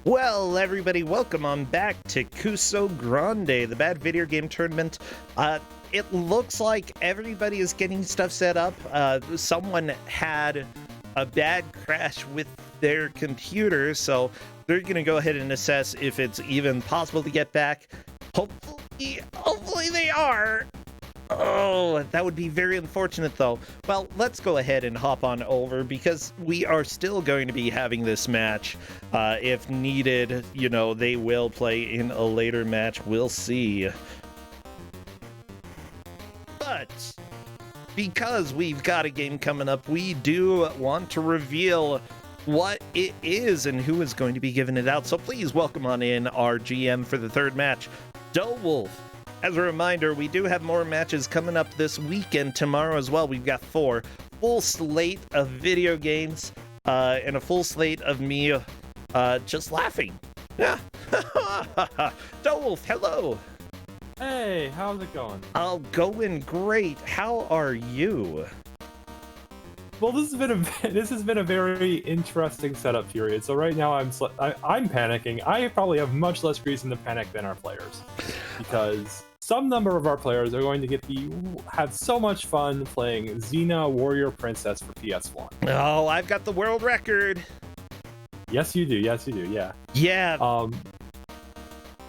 Well, everybody, welcome on back to Kuso6rande, the bad video game tournament. It looks like everybody is getting stuff set up. Someone had a bad crash with their computer, so they're going to go ahead and assess if it's even possible to get back. Hopefully they are. Oh, that would be very unfortunate, though. Well, let's go ahead and hop on over, because we are still going to be having this match. If needed, you know, they will play in a later match. We'll see. But because we've got a game coming up, we do want to reveal what it is and who is going to be giving it out. So please welcome on in our GM for the third match, Wolf. As a reminder, we do have more matches coming up this weekend, tomorrow as well. We've got 4 full slate of video games and a full slate of me just laughing. Yeah. Wolf, hello. Hey, how's it going? Going great. How are you? Well, this has been a very interesting setup period. So right now I'm panicking. I probably have much less reason to panic than our players, because some number of our players are going to have so much fun playing Xena Warrior Princess for PS1. Oh, I've got the world record. Yes, you do. Yes, you do. Yeah. Yeah.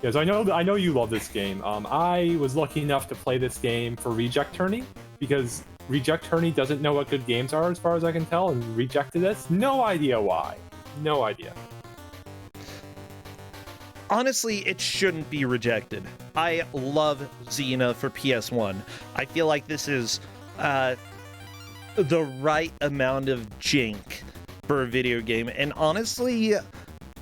Yes, I know you love this game. I was lucky enough to play this game for Reject Tourney, because Reject Tourney doesn't know what good games are, as far as I can tell, and rejected this. No idea why. No idea. Honestly, it shouldn't be rejected. I love Xena for PS1. I feel like this is the right amount of jank for a video game. And honestly,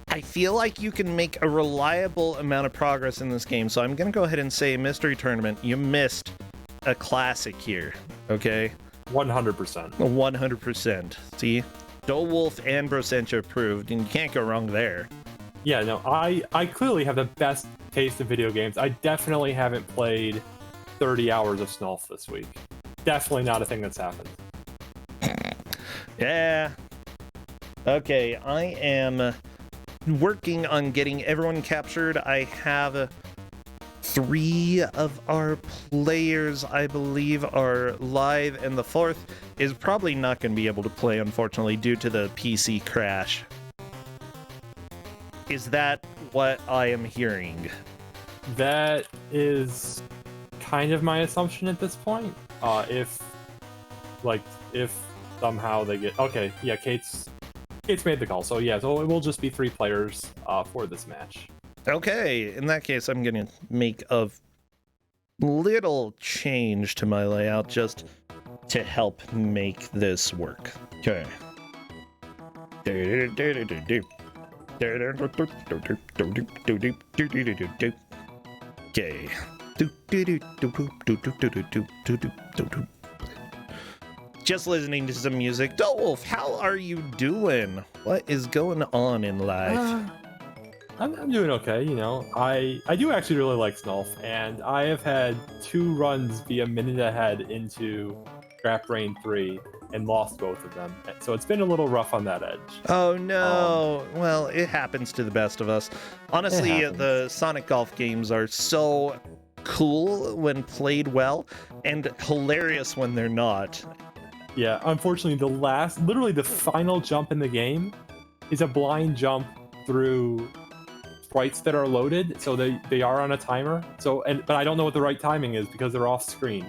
I feel like you can make a reliable amount of progress in this game. So I'm going to go ahead and say, Mystery Tournament, you missed a classic here. Okay? 100%. 100%. See? Wolf and Brosentia approved, and you can't go wrong there. Yeah, no, I clearly have the best taste of video games. I definitely haven't played 30 hours of Snulf this week. Definitely not a thing that's happened. Yeah. Okay, I am working on getting everyone captured. I have 3 of our players, I believe, are live, and the 4th is probably not going to be able to play, unfortunately, due to the PC crash. Is that what I am hearing? That is kind of my assumption at this point. If somehow they get... Okay, yeah, Kate's made the call, so yeah, so it will just be 3 players for this match. Okay, in that case, I'm going to make a little change to my layout just to help make this work. Okay. Okay. Just listening to some music. Wolf, how are you doing? What is going on in life? I'm doing okay, you know. I do actually really like Snulf, and I have had 2 runs be a minute ahead into Scrap Brain 3 and lost both of them. So it's been a little rough on that edge. Oh no. Well, it happens to the best of us. Honestly, the Sonic Golf games are so cool when played well and hilarious when they're not. Yeah, unfortunately, literally the final jump in the game is a blind jump through sprites that are loaded, so they are on a timer. But I don't know what the right timing is because they're off screen.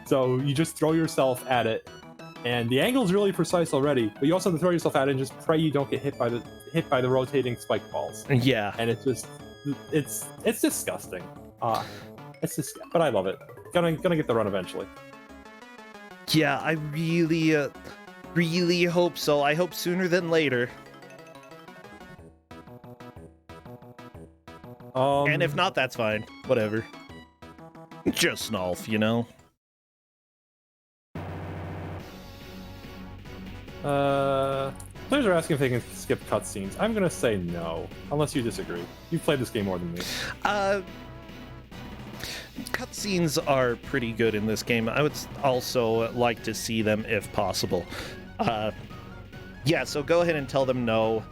So you just throw yourself at it, and the angle's really precise already, but you also have to throw yourself at it and just pray you don't get hit by the rotating spike balls. Yeah. And it's disgusting. But I love it. Gonna get the run eventually. Yeah, I really hope so. I hope sooner than later. And if not, that's fine. Whatever. Just Snulf, you know? Players are asking if they can skip cutscenes. I'm gonna say no, unless you disagree. You've played this game more than me. Cutscenes are pretty good in this game. I would also like to see them if possible. Yeah, so go ahead and tell them no.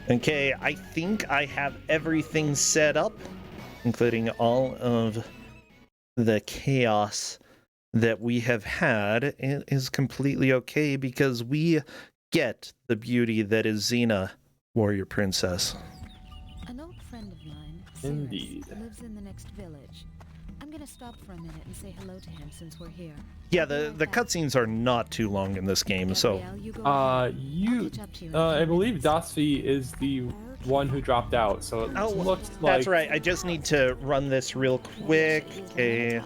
Okay, I think I have everything set up, including all of the chaos that we have had. It is completely okay because we get the beauty that is Xena, warrior princess. An old friend of mine, Indeed. lives in the next village. I'm gonna stop for a minute and say hello to him since we're here. Yeah, I'll be the right back. cutscenes are not too long in this game, so Gabrielle, you go ahead. I'll catch up to you in a I few believe minutes. Dasvi is the one who dropped out, so it oh, looks like that's right. I just need to run this real quick. Okay.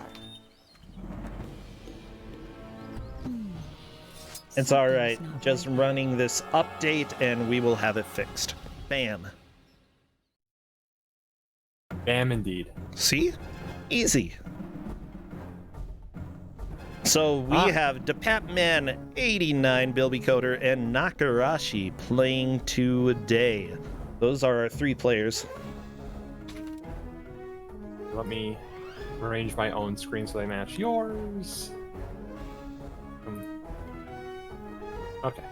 It's all right. Something's not Just right. running this update and we will have it fixed. Bam. Bam indeed. See? Easy. So we have Depapman 89, Bilby Coder, and Nakarashi playing today. Those are our 3 players. Let me arrange my own screen so they match yours. Okay.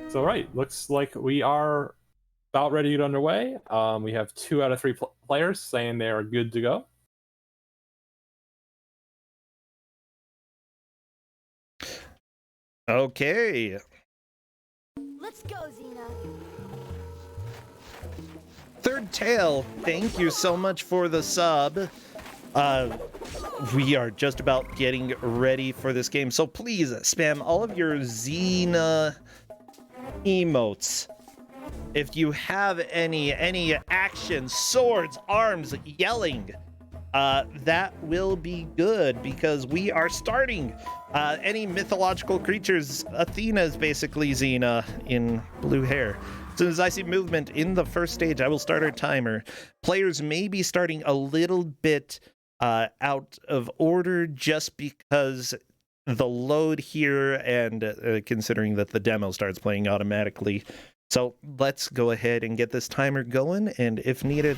So right, looks like we are about ready to get underway. We have 2 out of 3 players saying they are good to go. Okay. Let's go, Xena. Third Tail, thank you so much for the sub. We are just about getting ready for this game, so please spam all of your Xena emotes. If you have any actions, swords, arms, yelling, that will be good because we are starting. Any mythological creatures, Athena is basically Xena in blue hair. As soon as I see movement in the first stage, I will start our timer. Players may be starting a little bit out of order just because the load here and considering that the demo starts playing automatically. So let's go ahead and get this timer going, and if needed,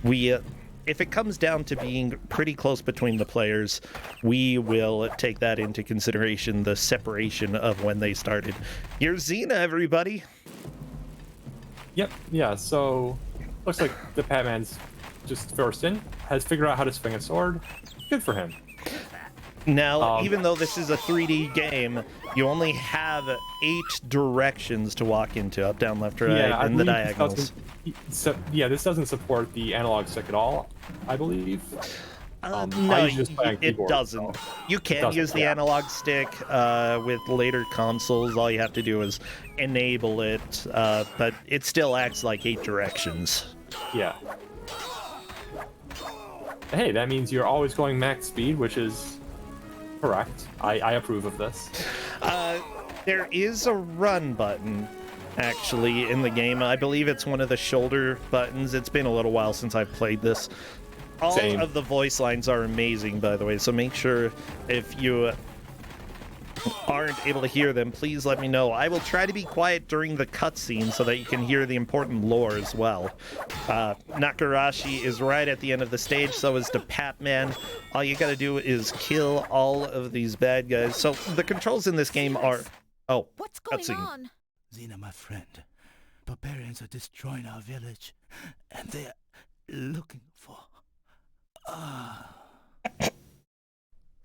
if it comes down to being pretty close between the players, we will take that into consideration, the separation of when they started. Here's Xena, everybody. Yep, yeah, so looks like the Batman's just first in, has figured out how to swing a sword. Good for him. Now, even though this is a 3D game, you only have 8 directions to walk into, up, down, left, right, Yeah, and the diagonals. This doesn't support the analog stick at all, I believe. No, I usually just play on it keyboard, doesn't. so You can doesn't, use the yeah. analog stick with later consoles. All you have to do is enable it, but it still acts like 8 directions. Yeah. Hey, that means you're always going max speed, which is correct. I approve of this. There is a run button, actually, in the game. I believe it's one of the shoulder buttons. It's been a little while since I've played this. All Same. of the voice lines are amazing, by the way, so make sure if you aren't able to hear them, please let me know. I will try to be quiet during the cutscene so that you can hear the important lore as well. Nakarashi is right at the end of the stage, so is Depapman. All you gotta do is kill all of these bad guys. So the controls in this game are... Oh, What's going cutscene. on? Xena, my friend, barbarians are destroying our village, and they're looking for...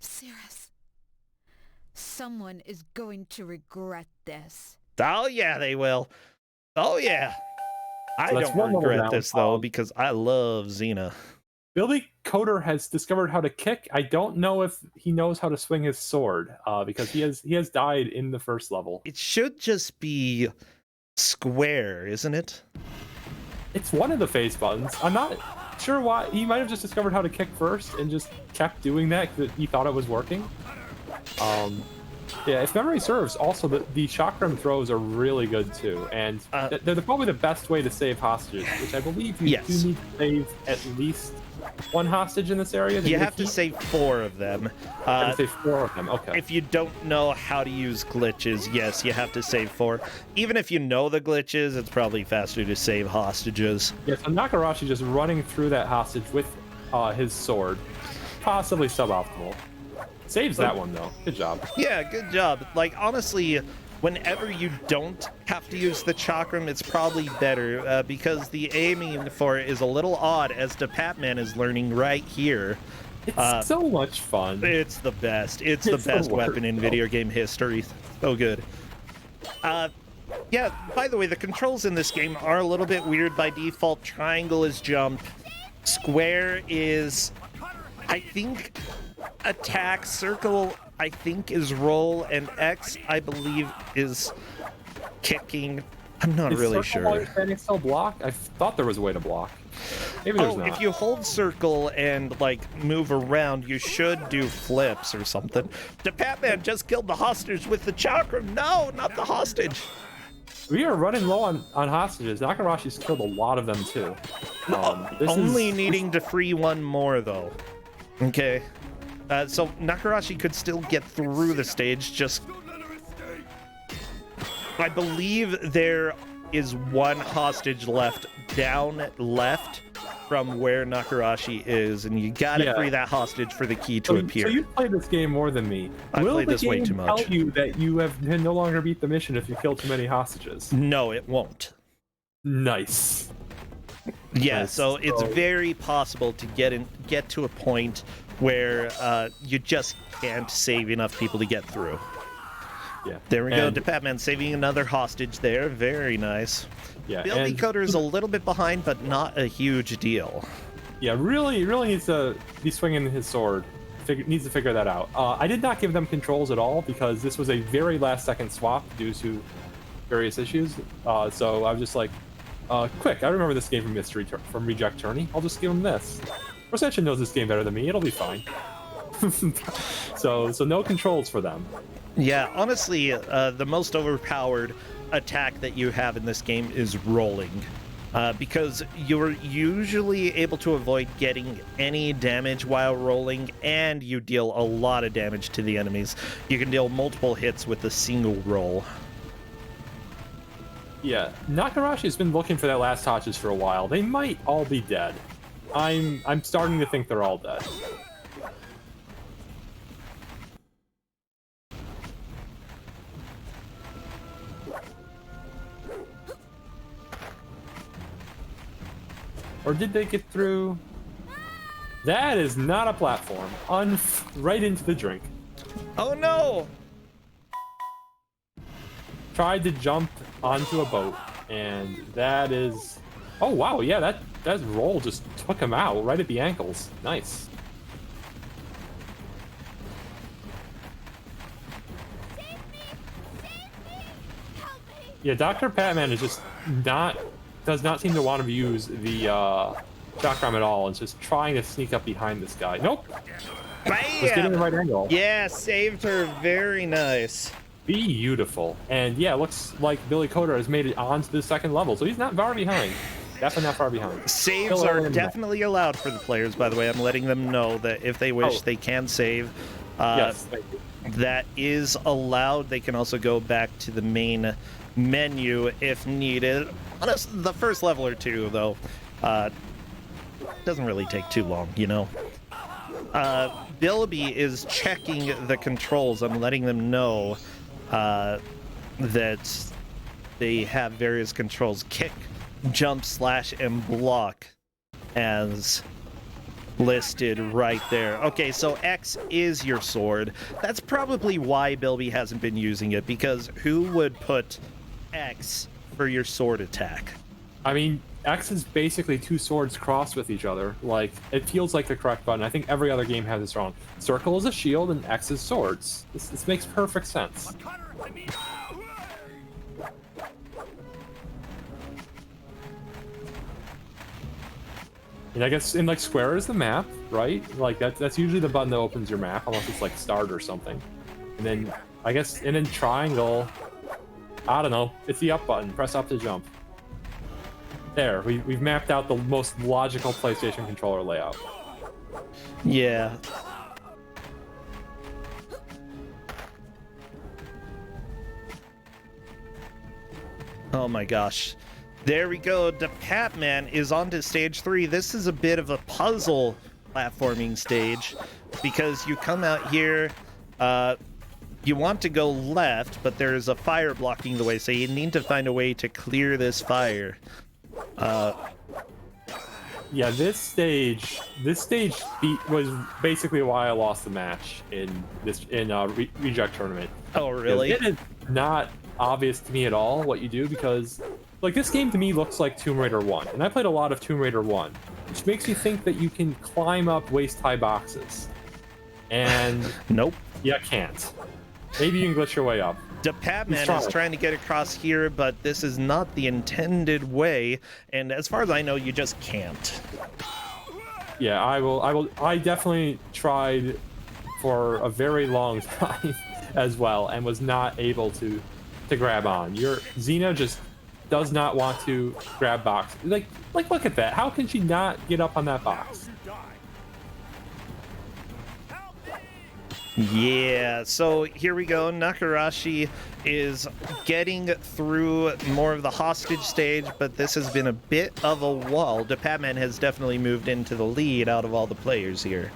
Cirrus. Someone is going to regret this. Oh yeah, they will. Oh yeah. I So that's one don't level regret down. this though because I love Xena. Billy Coder has discovered how to kick. I don't know if he knows how to swing his sword, because he has died in the first level. It should just be square, isn't it? It's one of the face buttons. I'm not sure why. He might have just discovered how to kick first and just kept doing that because he thought it was working. Yeah, if memory serves, also the chakram throws are really good too, and they're probably the best way to save hostages, which I believe you Yes. do need to save at least one hostage in this area. You have to save 4 of them. Save 4 of them. Okay. If you don't know how to use glitches, yes, you have to save 4. Even if you know the glitches, it's probably faster to save hostages. Yeah, so Nakarashi just running through that hostage with his sword, possibly suboptimal. Saves that one though. Good job. Yeah, good job. Like, honestly, whenever you don't have to use the chakram, it's probably better because the aiming for it is a little odd, as the Patman is learning right here. It's so much fun. It's the best. It's the best weapon in video game history. So good. Yeah, by the way, the controls in this game are a little bit weird by default. Triangle is jump. Square is, I think, attack. Circle, I think, is roll. And X, I believe, is kicking. I'm not really sure. Is still block? I thought there was a way to block. Maybe there's not. If you hold circle and, like, move around, you should do flips or something. The Batman just killed the hostage with the chakram. No, not the hostage. We are running low on hostages. Nakarashi's killed a lot of them, too. Only needing to free one more, though. Okay. So Nakarashi could still get through the stage, just... I believe there is one hostage left down left from where Nakarashi is, and you gotta free that hostage for the key to appear. So you played this game more than me. I played this way too much. Will the game tell you that you have no longer beat the mission if you kill too many hostages? No, it won't. Nice. Yeah, so it's very possible to get to a point where you just can't save enough people to get through. Yeah. There we go. Batman saving another hostage there. Very nice. Yeah. Bill Decoder is a little bit behind, but not a huge deal. Yeah, really needs to be swinging his sword. Needs to figure that out. I did not give them controls at all because this was a very last-second swap due to various issues. So I was just like, quick, I remember this game from Reject Tourney. I'll just give him this. Reception knows this game better than me. It'll be fine. So no controls for them. Yeah, honestly, the most overpowered attack that you have in this game is rolling. Because you're usually able to avoid getting any damage while rolling, and you deal a lot of damage to the enemies. You can deal multiple hits with a single roll. Yeah, Nakarashi's been looking for that last hostage for a while. They might all be dead. I'm starting to think they're all dead. Or did they get through? That is not a platform. Right into the drink. Oh no! Tried to jump onto a boat, and that is... Oh wow, yeah, that roll just took him out right at the ankles. Nice. Yeah, Dr. Patman is just does not seem to want to use the chakram at all. It's just trying to sneak up behind this guy. Nope. Bam! Just getting the right angle. Yeah, saved her. Very nice. Beautiful. And yeah, it looks like Billy Coder has made it onto the second level, so he's not far behind. Definitely not far behind. Saves are definitely allowed for the players, by the way. I'm letting them know that if they wish, they can save. Yes, thank you. That is allowed. They can also go back to the main menu if needed. The first level or two, though, doesn't really take too long, you know. Bilby is checking the controls. I'm letting them know that they have various controls. Kick, jump, slash, and block as listed right there. Okay, so X is your sword. That's probably why Bilby hasn't been using it, because who would put X for your sword attack? I mean, X is basically two swords crossed with each other. Like, it feels like the correct button. I think every other game has this wrong. Circle is a shield and X is swords. This makes perfect sense. And I guess in like square is the map, right? Like that's usually the button that opens your map, unless it's like start or something. And then I guess and then triangle, I don't know, it's the up button. Press up to jump. There, we've mapped out the most logical PlayStation controller layout. Yeah. Oh my gosh. There we go. The Patman is on to stage 3. This is a bit of a puzzle platforming stage. because you come out here, you want to go left, but there's a fire blocking the way, so you need to find a way to clear this fire. Yeah, this stage was basically why I lost the match in this reject tournament. Oh, really? It is not obvious to me at all what you do, because like this game to me looks like Tomb Raider 1, and I played a lot of Tomb Raider 1, which makes you think that you can climb up waist-high boxes. And nope. You can't. Maybe you can glitch your way up. DePatman is trying to get across here, but this is not the intended way, and as far as I know, you just can't. Yeah, I definitely tried for a very long time as well, and was not able to grab on. Xena just does not want to grab box. Like look at that. How can she not get up on that box? Yeah, so here we go. Nakarashi is getting through more of the hostage stage, but this has been a bit of a wall. DePatman has definitely moved into the lead out of all the players here.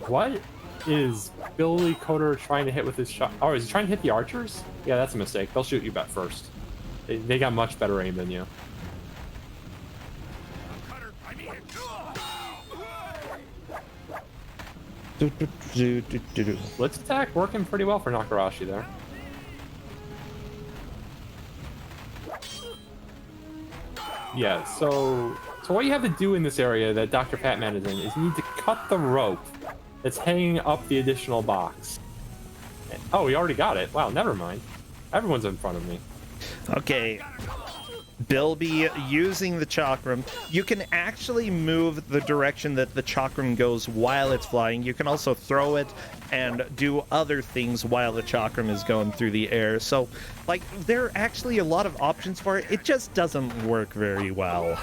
What is Billy Coder trying to hit with his shot? Oh, is he trying to hit the archers? Yeah, that's a mistake. They'll shoot you back first. They got much better aim than you. Blitz attack working pretty well for Nakarashi there. Yeah, so what you have to do in this area that Dr. Patman is in is you need to cut the rope that's hanging up the additional box. Oh, we already got it. Wow, never mind. Everyone's in front of me. Okay, Bilby using the chakram. You can actually move the direction that the chakram goes while it's flying. You can also throw it and do other things while the chakram is going through the air. So, like, there are actually a lot of options for it. It just doesn't work very well.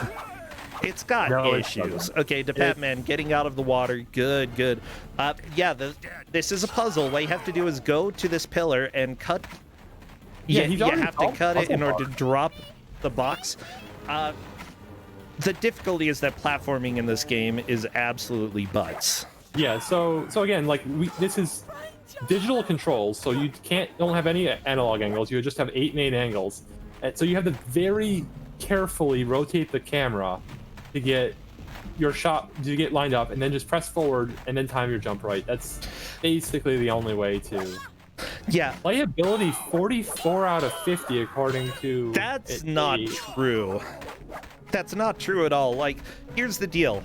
It's got issues. Okay, DePatman getting out of the water. Good, good. Yeah, this is a puzzle. What you have to do is go to this pillar and cut. Yeah, you have to cut it in order to drop the box. The difficulty is that platforming in this game is absolutely butts. Yeah, so again, like this is digital controls, so you don't have any analog angles. You just have 8 main angles, and so you have to very carefully rotate the camera to get your shot to get lined up, and then just press forward and then time your jump right. That's basically the only way to. Yeah. Playability 44 out of 50 according to. That's not true. That's not true at all. Like, here's the deal.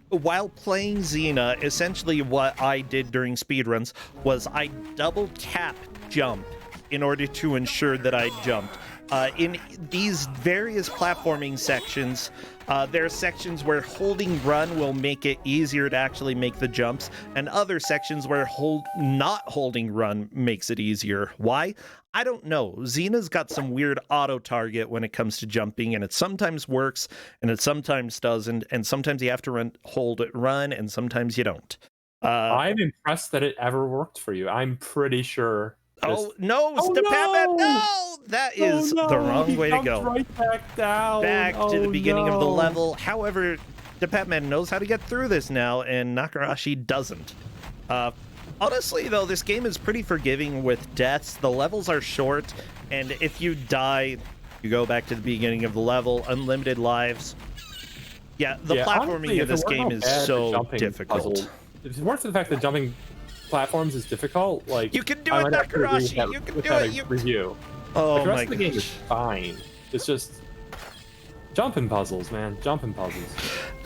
While playing Xena, essentially what I did during speedruns was I double tap jump in order to ensure that I jumped. In these various platforming sections, there are sections where holding run will make it easier to actually make the jumps, and other sections where not holding run makes it easier. Why? I don't know. Xena's got some weird auto-target when it comes to jumping, and it sometimes works, and it sometimes doesn't, and sometimes you have to hold run, and sometimes you don't. I'm impressed that it ever worked for you. I'm pretty sure. Oh, no! Patman, no! That is the wrong way to go. Right back down. Back to the beginning of the level. However, DePatman knows how to get through this now, and Nakarashi doesn't. Honestly, though, this game is pretty forgiving with deaths. The levels are short, and if you die, you go back to the beginning of the level. Unlimited lives. Yeah, the platforming honestly, in this game is so difficult. If it weren't for the fact that jumping platforms is difficult, like you can do it, Nakarashi. You can do it. Review. Oh the rest my of the game is fine. It's just jumping puzzles, man. Jumping puzzles.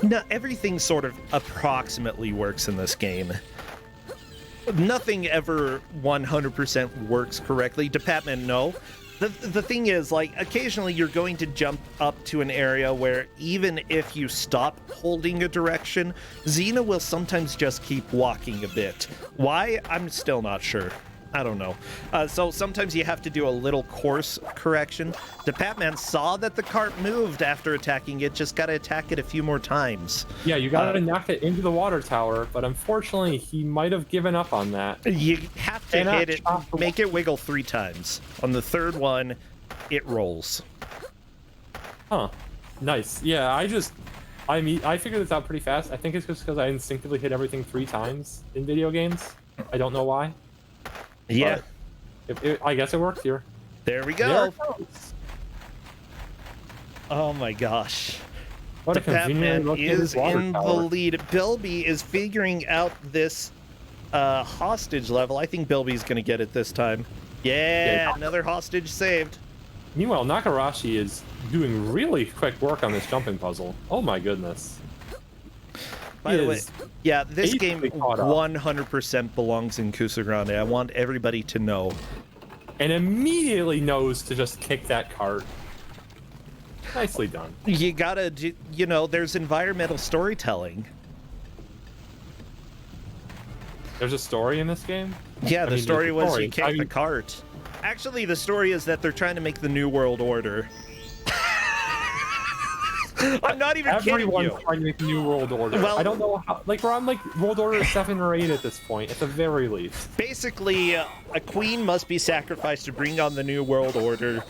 No, everything sort of approximately works in this game. Nothing ever 100% works correctly. DePatman, no. The thing is, like, occasionally you're going to jump up to an area where even if you stop holding a direction, Xena will sometimes just keep walking a bit. Why? I'm still not sure. I don't know. So sometimes you have to do a little course correction. DePatman saw that the cart moved after attacking it, just gotta attack it a few more times. Yeah, you gotta knock it into the water tower, but unfortunately he might have given up on that. You have to hit it, make it wiggle 3 times. On the third one, it rolls. Huh. Nice. Yeah, I figured this out pretty fast. I think it's just because I instinctively hit everything 3 times in video games. I don't know why. Yeah. I guess it works here. There we go. There it goes. Oh my gosh. What The a convenient Batman is water in the tower. lead. Bilby is figuring out this hostage level. I think Bilby's gonna get it this time. Yeah, another hostage saved. Meanwhile, Nakarashi is doing really quick work on this jumping puzzle. Oh my goodness. By the way, yeah, this game basically caught up. 100% belongs in Kuso6rande. I want everybody to know. And immediately knows to just kick that cart. Nicely done. You gotta, you know, there's environmental storytelling. There's a story in this game? Yeah, the story was story. you kick the cart. Actually, the story is that they're trying to make the New World Order. I'm not even kidding you. Everyone's trying to make New World Order. Well, I don't know how. Like, we're on, like, World Order 7 or 8 at this point, at the very least. Basically, a queen must be sacrificed to bring on the New World Order.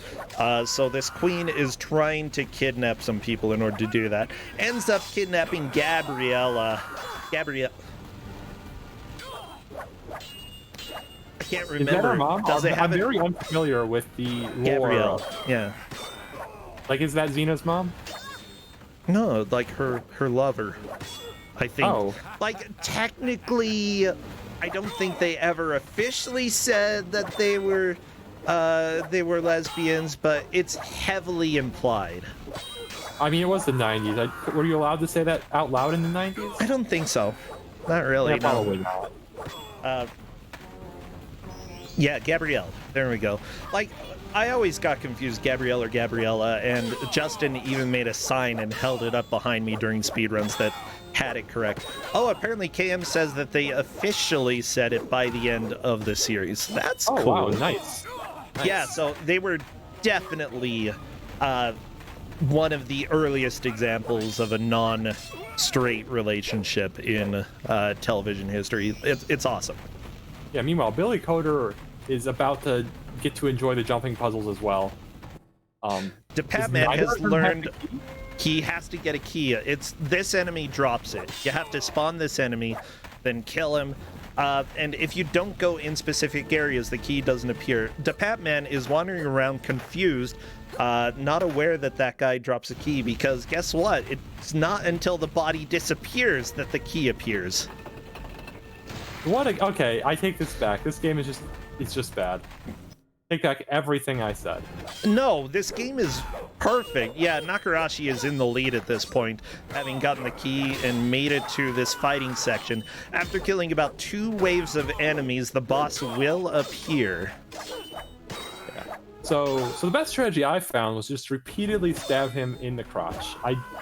So this queen is trying to kidnap some people in order to do that. Ends up kidnapping Gabriella. Gabrielle. I can't remember. Is that her mom? Does it have I'm very unfamiliar with the lore. Gabrielle. Yeah. Like, is that Xena's mom? No, like her lover. I think. Oh. Like technically, I don't think they ever officially said that they were lesbians, but it's heavily implied. I mean, it was the 90s. Were you allowed to say that out loud in the 90s? I don't think so. Not really. Yeah, No. probably not. Yeah, Gabrielle. There we go. Like, I always got confused, Gabrielle or Gabriella, and Justin even made a sign and held it up behind me during speedruns that had it correct. Oh, apparently KM says that they officially said it by the end of the series. That's cool. Wow, nice. Yeah, so they were definitely one of the earliest examples of a non-straight relationship in television history. It's awesome. Yeah, meanwhile, Billy Coder is about to get to enjoy the jumping puzzles as well. DePatman has learned he has to get a key. It's this enemy drops it. You have to spawn this enemy, then kill him. And if you don't go in specific areas, the key doesn't appear. DePatman is wandering around confused, not aware that that guy drops a key, because guess what? It's not until the body disappears that the key appears. Okay, I take this back. This game is just bad. Take back everything I said. No, this game is perfect. Yeah, Nakarashi is in the lead at this point, having gotten the key and made it to this fighting section. After killing about 2 waves of enemies, the boss will appear. Yeah. So the best strategy I found was just repeatedly stab him in the crotch.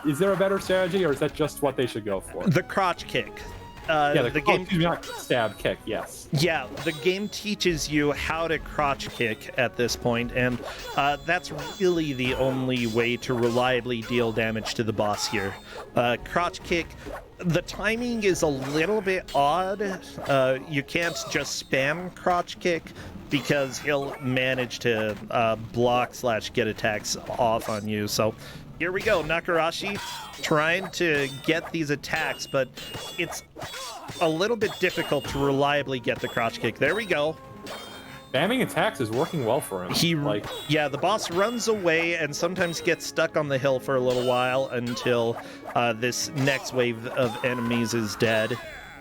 Is there a better strategy, or is that just what they should go for? The crotch kick. Yeah, the game. Not stab, kick. Yes. Yeah, the game teaches you how to crotch kick at this point, and that's really the only way to reliably deal damage to the boss here. Crotch kick. The timing is a little bit odd. You can't just spam crotch kick because he'll manage to block/get attacks off on you. So here we go, Nakarashi trying to get these attacks, but it's a little bit difficult to reliably get the crotch kick. There we go. Spamming attacks is working well for him. Yeah, the boss runs away and sometimes gets stuck on the hill for a little while until this next wave of enemies is dead.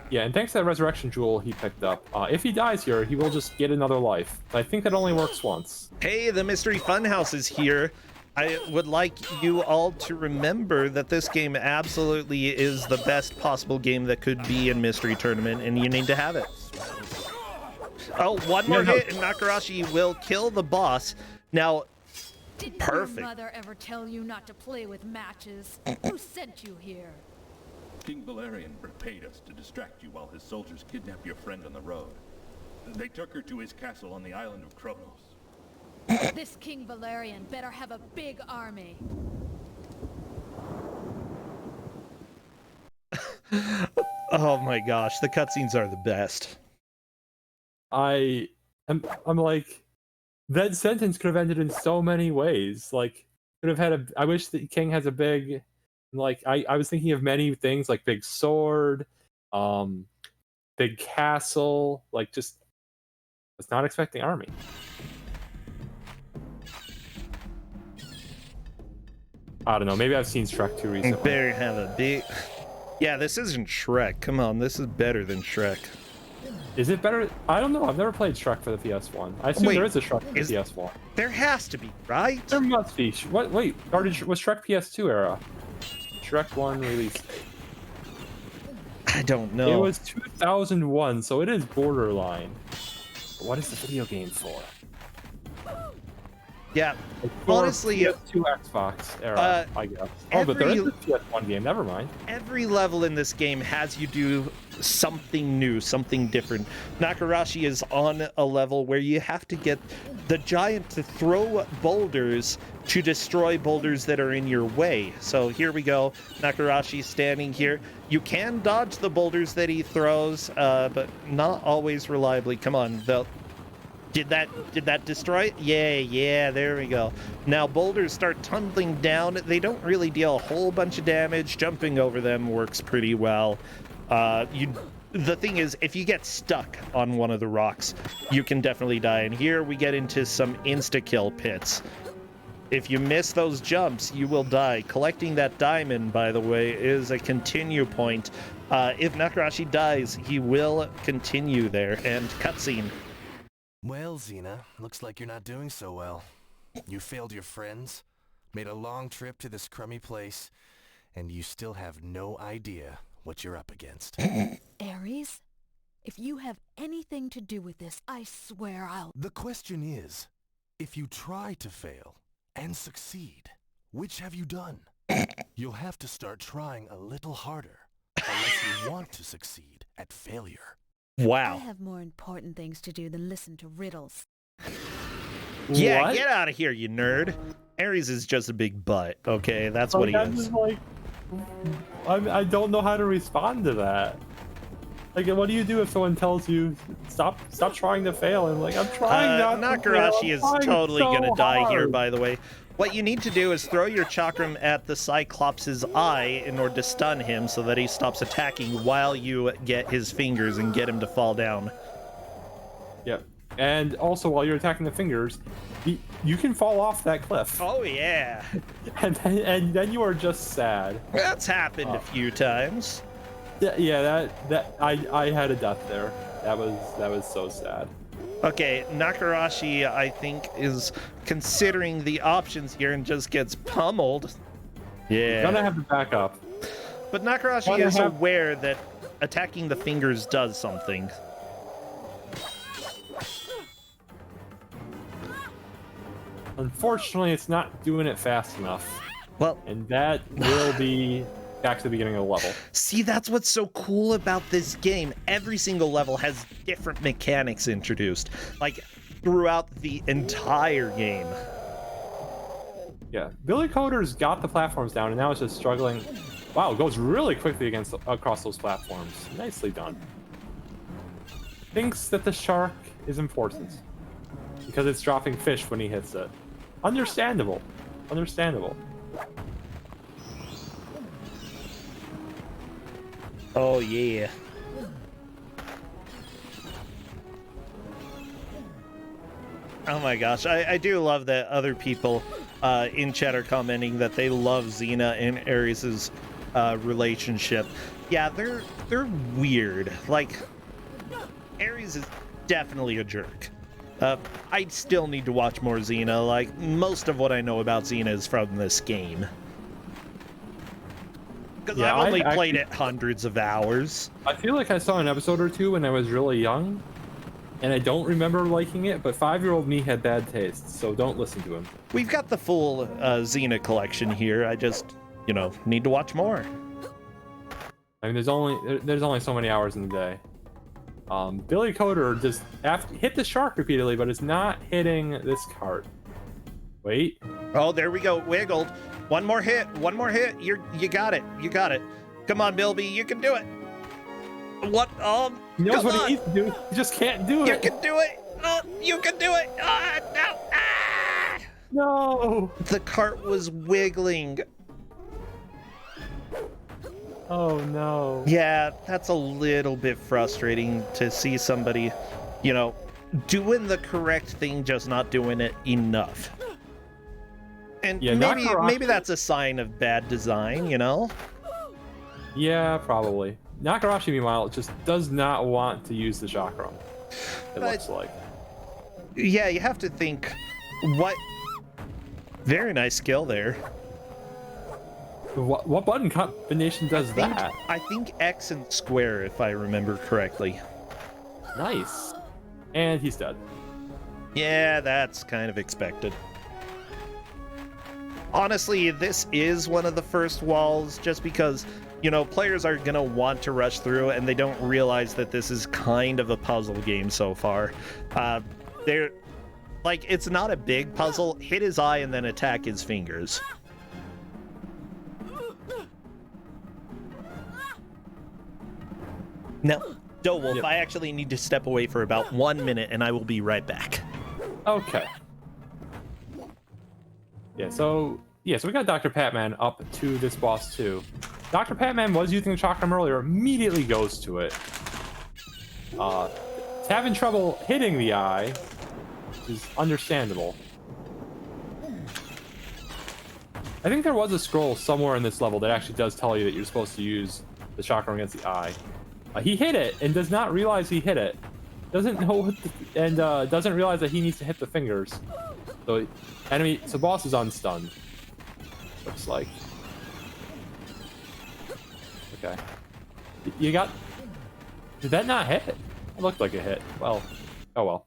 Yeah, and thanks to that resurrection jewel he picked up, if he dies here, he will just get another life. I think that only works once. Hey, the Mystery Funhouse is here. I would like you all to remember that this game absolutely is the best possible game that could be in Mystery Tournament, and you need to have it. Oh, one more hit, and Nakarashi will kill the boss. Now, Didn't perfect. your mother ever tell you not to play with matches? Who sent you here? King Valerian paid us to distract you while his soldiers kidnapped your friend on the road. They took her to his castle on the island of Kronos. This King Valerian better have a big army. Oh my gosh, the cutscenes are the best. I'm like, that sentence could have ended in so many ways. Like, could have had a. I wish the king has a big, like, I was thinking of many things like big sword, big castle. Like, just was not expecting army. I don't know. Maybe I've seen Shrek too recently. Better have a big. Yeah, this isn't Shrek. Come on, this is better than Shrek. Is it better? I don't know. I've never played Shrek for the PS1. I assume Wait, there is a Shrek for the PS1. There has to be, right? There must be. What? Wait, or was Shrek PS2 era? Shrek 1 release date. I don't know. It was 2001, so it is borderline. But what is the video game for? Yeah, For honestly, PS2 Xbox era, I guess. Oh, but there is a PS1 game. Never mind. every level in this game has you do something new, something different. Nakarashi is on a level where you have to get the giant to throw boulders to destroy boulders that are in your way. So here we go. Nakarashi standing here. You can dodge the boulders that he throws, but not always reliably. Come on, Did that destroy it? Yeah, there we go. Now boulders start tumbling down. They don't really deal a whole bunch of damage. Jumping over them works pretty well. The thing is, if you get stuck on one of the rocks, you can definitely die. And here we get into some insta-kill pits. If you miss those jumps, you will die. Collecting that diamond, by the way, is a continue point. If Nakarashi dies, he will continue there. And cutscene. Well, Xena, looks like you're not doing so well. You failed your friends, made a long trip to this crummy place, and you still have no idea what you're up against. Ares, if you have anything to do with this, I swear I'll... The question is, if you try to fail and succeed, which have you done? You'll have to start trying a little harder, unless you want to succeed at failure. Wow. I have more important things to do than listen to riddles. Yeah, What? get out of here, you nerd. Ares is just a big butt, okay? That's what he I'm is. just like, I don't know how to respond to that. Like, what do you do if someone tells you, stop trying to fail? And like, I'm trying not to fail. Nakarashi I'm is trying totally so gonna die here, hard." by the way. What you need to do is throw your chakram at the Cyclops' eye in order to stun him so that he stops attacking while you get his fingers and get him to fall down. Yep. And also, while you're attacking the fingers, you can fall off that cliff. Oh, yeah. And then you are just sad. That's happened a few times. Yeah, I had a death there. That was so sad. Okay, Nakarashi, I think, is considering the options here and just gets pummeled. Yeah. Gonna have to back up. But Nakarashi is aware that attacking the fingers does something. Unfortunately, it's not doing it fast enough. Well, And that will be back to the beginning of the level. see, that's what's so cool about this game. Every single level has different mechanics introduced, like throughout the entire game. Yeah, Billy Coder's got the platforms down, and now it's just struggling. Wow, it goes really quickly across those platforms. Nicely done. Thinks that the shark is important because it's dropping fish when he hits it. Understandable. Understandable. Oh, yeah. Oh my gosh, I do love that other people in chat are commenting that they love Xena and Ares' relationship. Yeah, they're weird. Like, Ares is definitely a jerk. I still need to watch more Xena. Like, most of what I know about Xena is from this game. Because Yeah, I've only I played actually- it hundreds of hours. I feel like I saw an episode or two when I was really young, and I don't remember liking it, but 5-year-old me had bad taste, so don't listen to him. We've got the full Xena collection here. I just, need to watch more. I mean, there's only so many hours in the day. Billy Coder just hit the shark repeatedly, but it's not hitting this cart. Wait. Oh, there we go. Wiggled. One more hit. You got it. Come on, Bilby. You can do it. What? He knows come what on. he needs to do. He just can't do You it. can do it. Oh, you can do it! Ah, no! Ah! No! The cart was wiggling. Oh no. Yeah, that's a little bit frustrating to see somebody, you know, doing the correct thing, just not doing it enough. And Yeah, maybe that's a sign of bad design, you know? Yeah, probably. Nakarashi, meanwhile, just does not want to use the chakram. It looks like. Yeah, you have to think, what... Very nice skill there. What button combination does that? I think X and square, if I remember correctly. Nice. And he's dead. Yeah, that's kind of expected. Honestly, this is one of the first walls just because, you know, players are going to want to rush through and they don't realize that this is kind of a puzzle game so far. They're like, it's not a big puzzle. Hit his eye and then attack his fingers. No, Wolf, Yep. I actually need to step away for about 1 minute and I will be right back. Okay. So we got Dr. Patman up to this boss too. Dr. Patman was using the chakram earlier, immediately goes to it. It's having trouble hitting the eye, which is understandable. I think there was a scroll somewhere in this level that actually does tell you that you're supposed to use the chakram against the eye. He hit it and does not realize he hit it. Doesn't know what and doesn't realize that he needs to hit the fingers. So boss is unstunned. Looks like. Okay. You got... Did that not hit? It looked like it hit. Well. Oh well.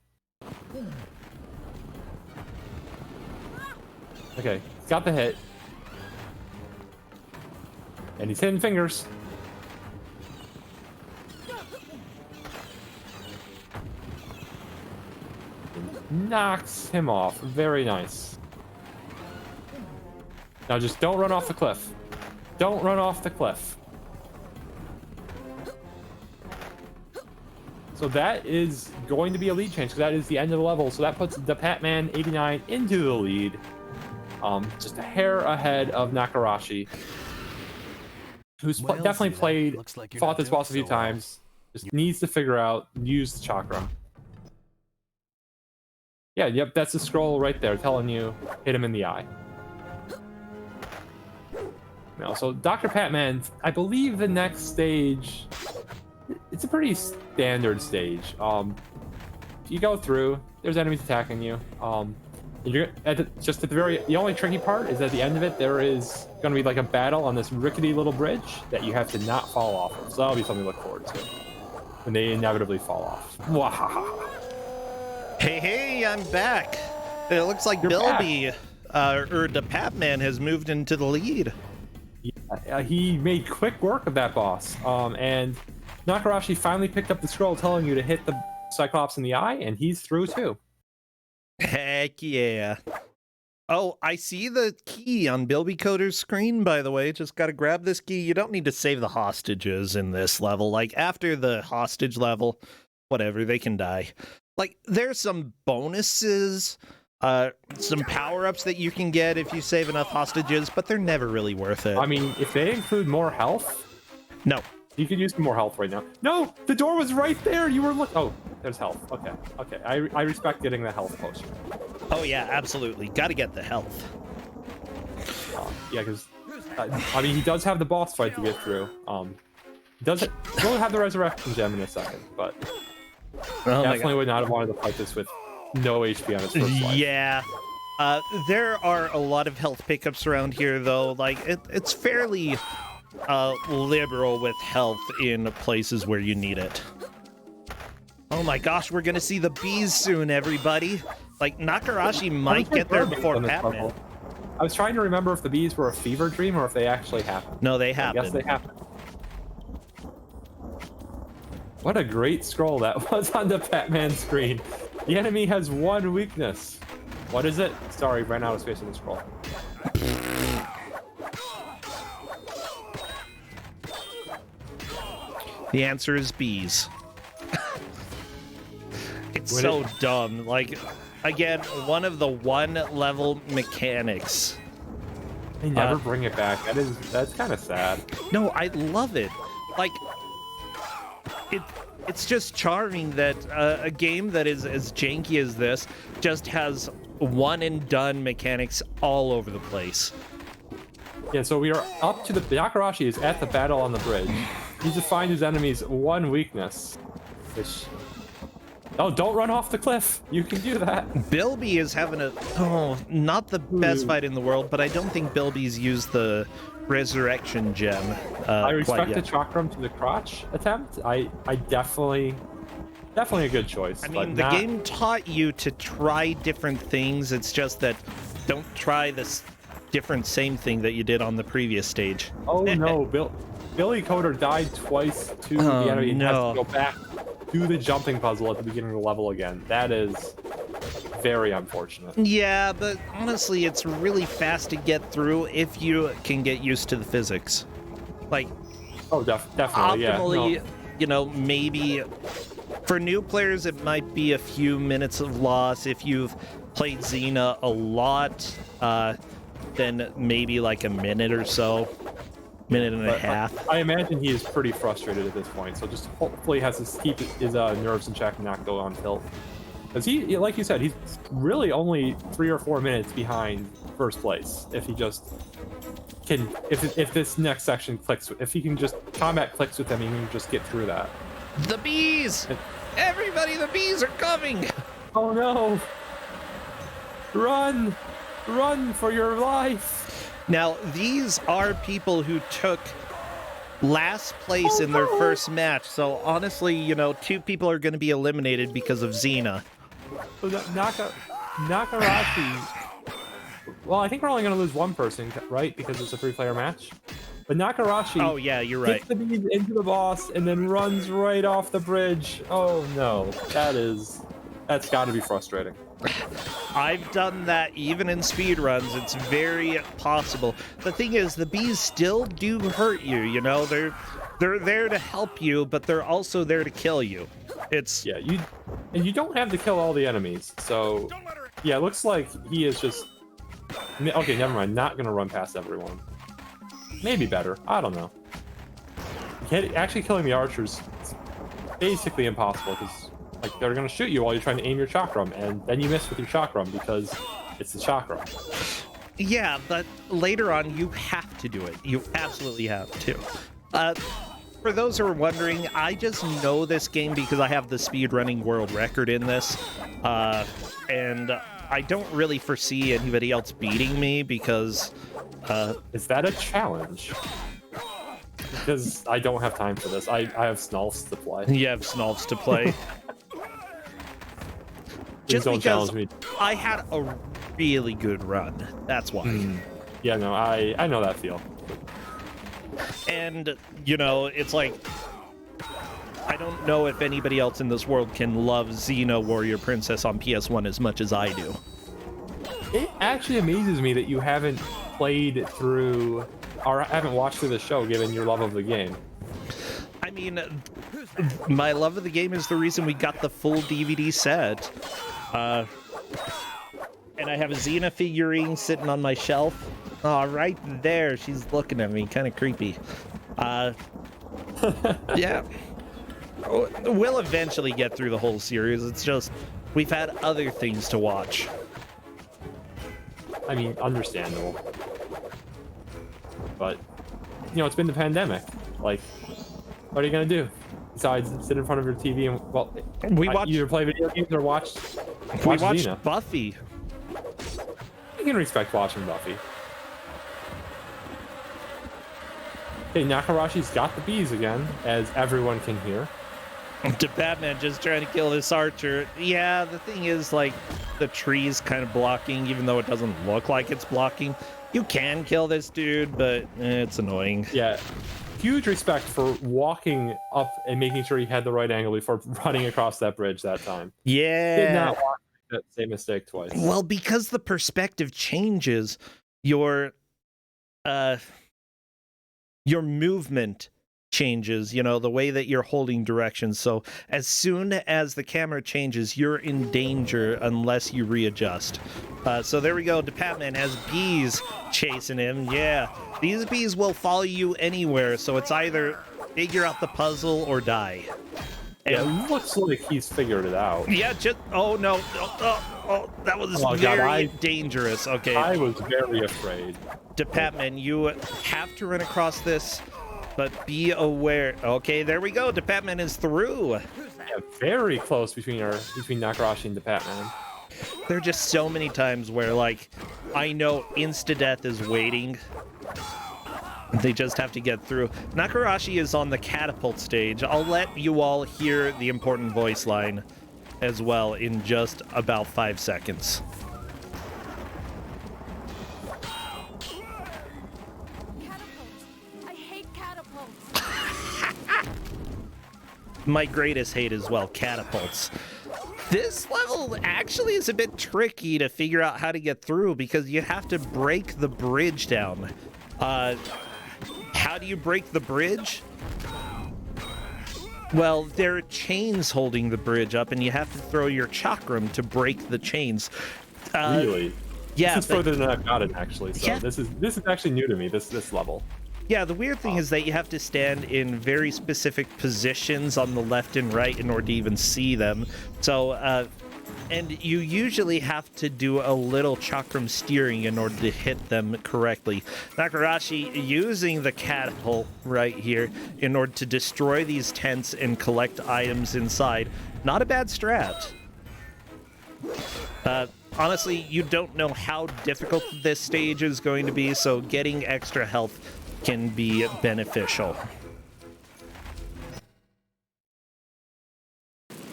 Okay. He's got the hit. And he's hitting fingers. Knocks him off. Very nice. Now just don't run off the cliff. Don't run off the cliff. So that is going to be a lead change, because that is the end of the level. So that puts the Patman 89 into the lead. Just a hair ahead of Nakarashi, who's definitely fought this boss a few times. Just needs to figure out, use the chakram. Yeah, yep, that's the scroll right there telling you, hit him in the eye. Now, so Dr. Patman, I believe the next stage, it's a pretty standard stage. You go through, there's enemies attacking you. You're the only tricky part is at the end of it, there is going to be like a battle on this rickety little bridge that you have to not fall off of. So that'll be something to look forward to when they inevitably fall off. Wahaha. Hey, I'm back. It looks like Bilby, or the Patman, has moved into the lead. Yeah, he made quick work of that boss. And Nakarashi finally picked up the scroll telling you to hit the Cyclops in the eye, and he's through too. Heck yeah. Oh, I see the key on Bilby Coder's screen, by the way. Just gotta grab this key. You don't need to save the hostages in this level. Like, after the hostage level, whatever, they can die. Like, there's some bonuses, some power-ups that you can get if you save enough hostages, but they're never really worth it. I mean, if they include more health... No. You could use some more health right now. No! The door was right there! You were Oh, there's health. Okay. I respect getting the health potion. Oh, yeah, absolutely. Gotta get the health. Yeah, because... I mean, he does have the boss fight to get through. He'll have the resurrection gem in a second, but... Definitely would not have wanted to fight this with no HP on his first life. Yeah. There are a lot of health pickups around here, though. Like, it's fairly liberal with health in places where you need it. Oh my gosh, we're gonna see the bees soon, everybody. Like, Nakarashi might get there before Patman. I was trying to remember if the bees were a fever dream or if they actually happened. No, they happened. Yes, they happened. What a great scroll that was on the Patman screen. The enemy has one weakness. What is it? Sorry, ran out of space on the scroll. The answer is bees. It's so dumb. Like, again, one of the one-level mechanics. They never bring it back. That's kind of sad. No, I love it. Like, it's just charming that a game that is as janky as this just has one-and-done mechanics all over the place. Yeah, so we are up to the Nakarashi is at the battle on the bridge. He just finds his enemy's one weakness. Which... Oh, don't run off the cliff. You can do that. Bilby is having not the best fight in the world, but I don't think Bilby's used the resurrection gem. I respect the chakram to the crotch attempt. I definitely a good choice. I mean, the game taught you to try different things. It's just that don't try this different same thing that you did on the previous stage. Oh no, Billy Coder died twice to the enemy and has to go back do the jumping puzzle at the beginning of the level again. That is very unfortunate. Yeah, but honestly, it's really fast to get through if you can get used to the physics. Like, definitely, optimally, yeah. No. You know, maybe for new players, it might be a few minutes of loss. If you've played Xena a lot, then maybe like a minute or so. Minute and a half. I imagine he is pretty frustrated at this point, so just hopefully has to keep his nerves in check and not go on tilt. Because he, like you said, he's really only 3 or 4 minutes behind first place. If he just can, if this next section clicks, if he can just combat clicks with him, he can just get through that. The bees! Everybody, the bees are coming! Oh no! Run! Run for your life! Now, these are people who took last place in their first match, so honestly, you know, 2 people are going to be eliminated because of Xena. So Nakarashi... Well, I think we're only going to lose 1 person, right? Because it's a 3-player match. But Nakarashi... Oh, yeah, you're right. Gets the bees into the boss and then runs right off the bridge. Oh, no. That's got to be frustrating. I've done that even in speedruns. It's very possible. The thing is, the bees still do hurt you, you know? They're there to help you, but they're also there to kill you. It's... Yeah, you don't have to kill all the enemies, so... Yeah, it looks like he is just... Okay, never mind. Not gonna run past everyone. Maybe better. I don't know. Actually killing the archers is basically impossible, because... Like, they're gonna shoot you while you're trying to aim your chakram, and then you miss with your chakram because it's the chakram. Yeah, but later on, you have to do it. You absolutely have to. For those who are wondering, I just know this game because I have the speedrunning world record in this. And I don't really foresee anybody else beating me because... Is that a challenge? Because I don't have time for this. I have Snulfs to play. You have Snulfs to play. Just don't because challenge me. I had a really good run. That's why. Yeah, no, I know that feel. And, you know, it's like... I don't know if anybody else in this world can love Xena Warrior Princess on PS1 as much as I do. It actually amazes me that you haven't played through... or haven't watched through the show, given your love of the game. I mean, my love of the game is the reason we got the full DVD set. And I have a Xena figurine sitting on my shelf. Oh, right there. She's looking at me, kind of creepy. Yeah. We'll eventually get through the whole series. It's just, we've had other things to watch. I mean, understandable. But, you know, it's been the pandemic. Like, what are you going to do? Besides sit in front of your TV and, well, either play video games or watch Xena. Buffy. You can respect watching Buffy. Okay, Nakarashi's got the bees again, as everyone can hear. To Batman just trying to kill this archer. Yeah, the thing is, like, the tree's kind of blocking, even though it doesn't look like it's blocking. You can kill this dude, but it's annoying. Yeah. Huge respect for walking up and making sure he had the right angle before running across that bridge that time. Yeah. Did not want that same mistake twice. Well, because the perspective changes, your movement changes, you know, the way that you're holding directions. So as soon as the camera changes, you're in danger unless you readjust. So there we go. DePatman has bees chasing him. Yeah, these bees will follow you anywhere. So it's either figure out the puzzle or die. Yeah, it looks like he's figured it out. Yeah, just oh no, oh, that was very dangerous. Okay, I was very afraid. DePatman, you have to run across this, but be aware. Okay, there we go. DePatman is through. Yeah, very close between Nakarashi and DePatman. There are just so many times where, like, I know insta-death is waiting. They just have to get through. Nakarashi is on the catapult stage. I'll let you all hear the important voice line as well in just about 5 seconds. Catapults! I hate catapults! My greatest hate as well, catapults. This level actually is a bit tricky to figure out how to get through because you have to break the bridge down. How do you break the bridge? Well, there are chains holding the bridge up, and you have to throw your chakram to break the chains. Really? Yeah. This is further than I've gotten, actually. So Yeah. this is actually new to me. This level. Yeah, the weird thing is that you have to stand in very specific positions on the left and right in order to even see them. So, and you usually have to do a little chakram steering in order to hit them correctly. Nakarashi using the catapult right here in order to destroy these tents and collect items inside. Not a bad strat. Honestly, you don't know how difficult this stage is going to be, so getting extra health can be beneficial.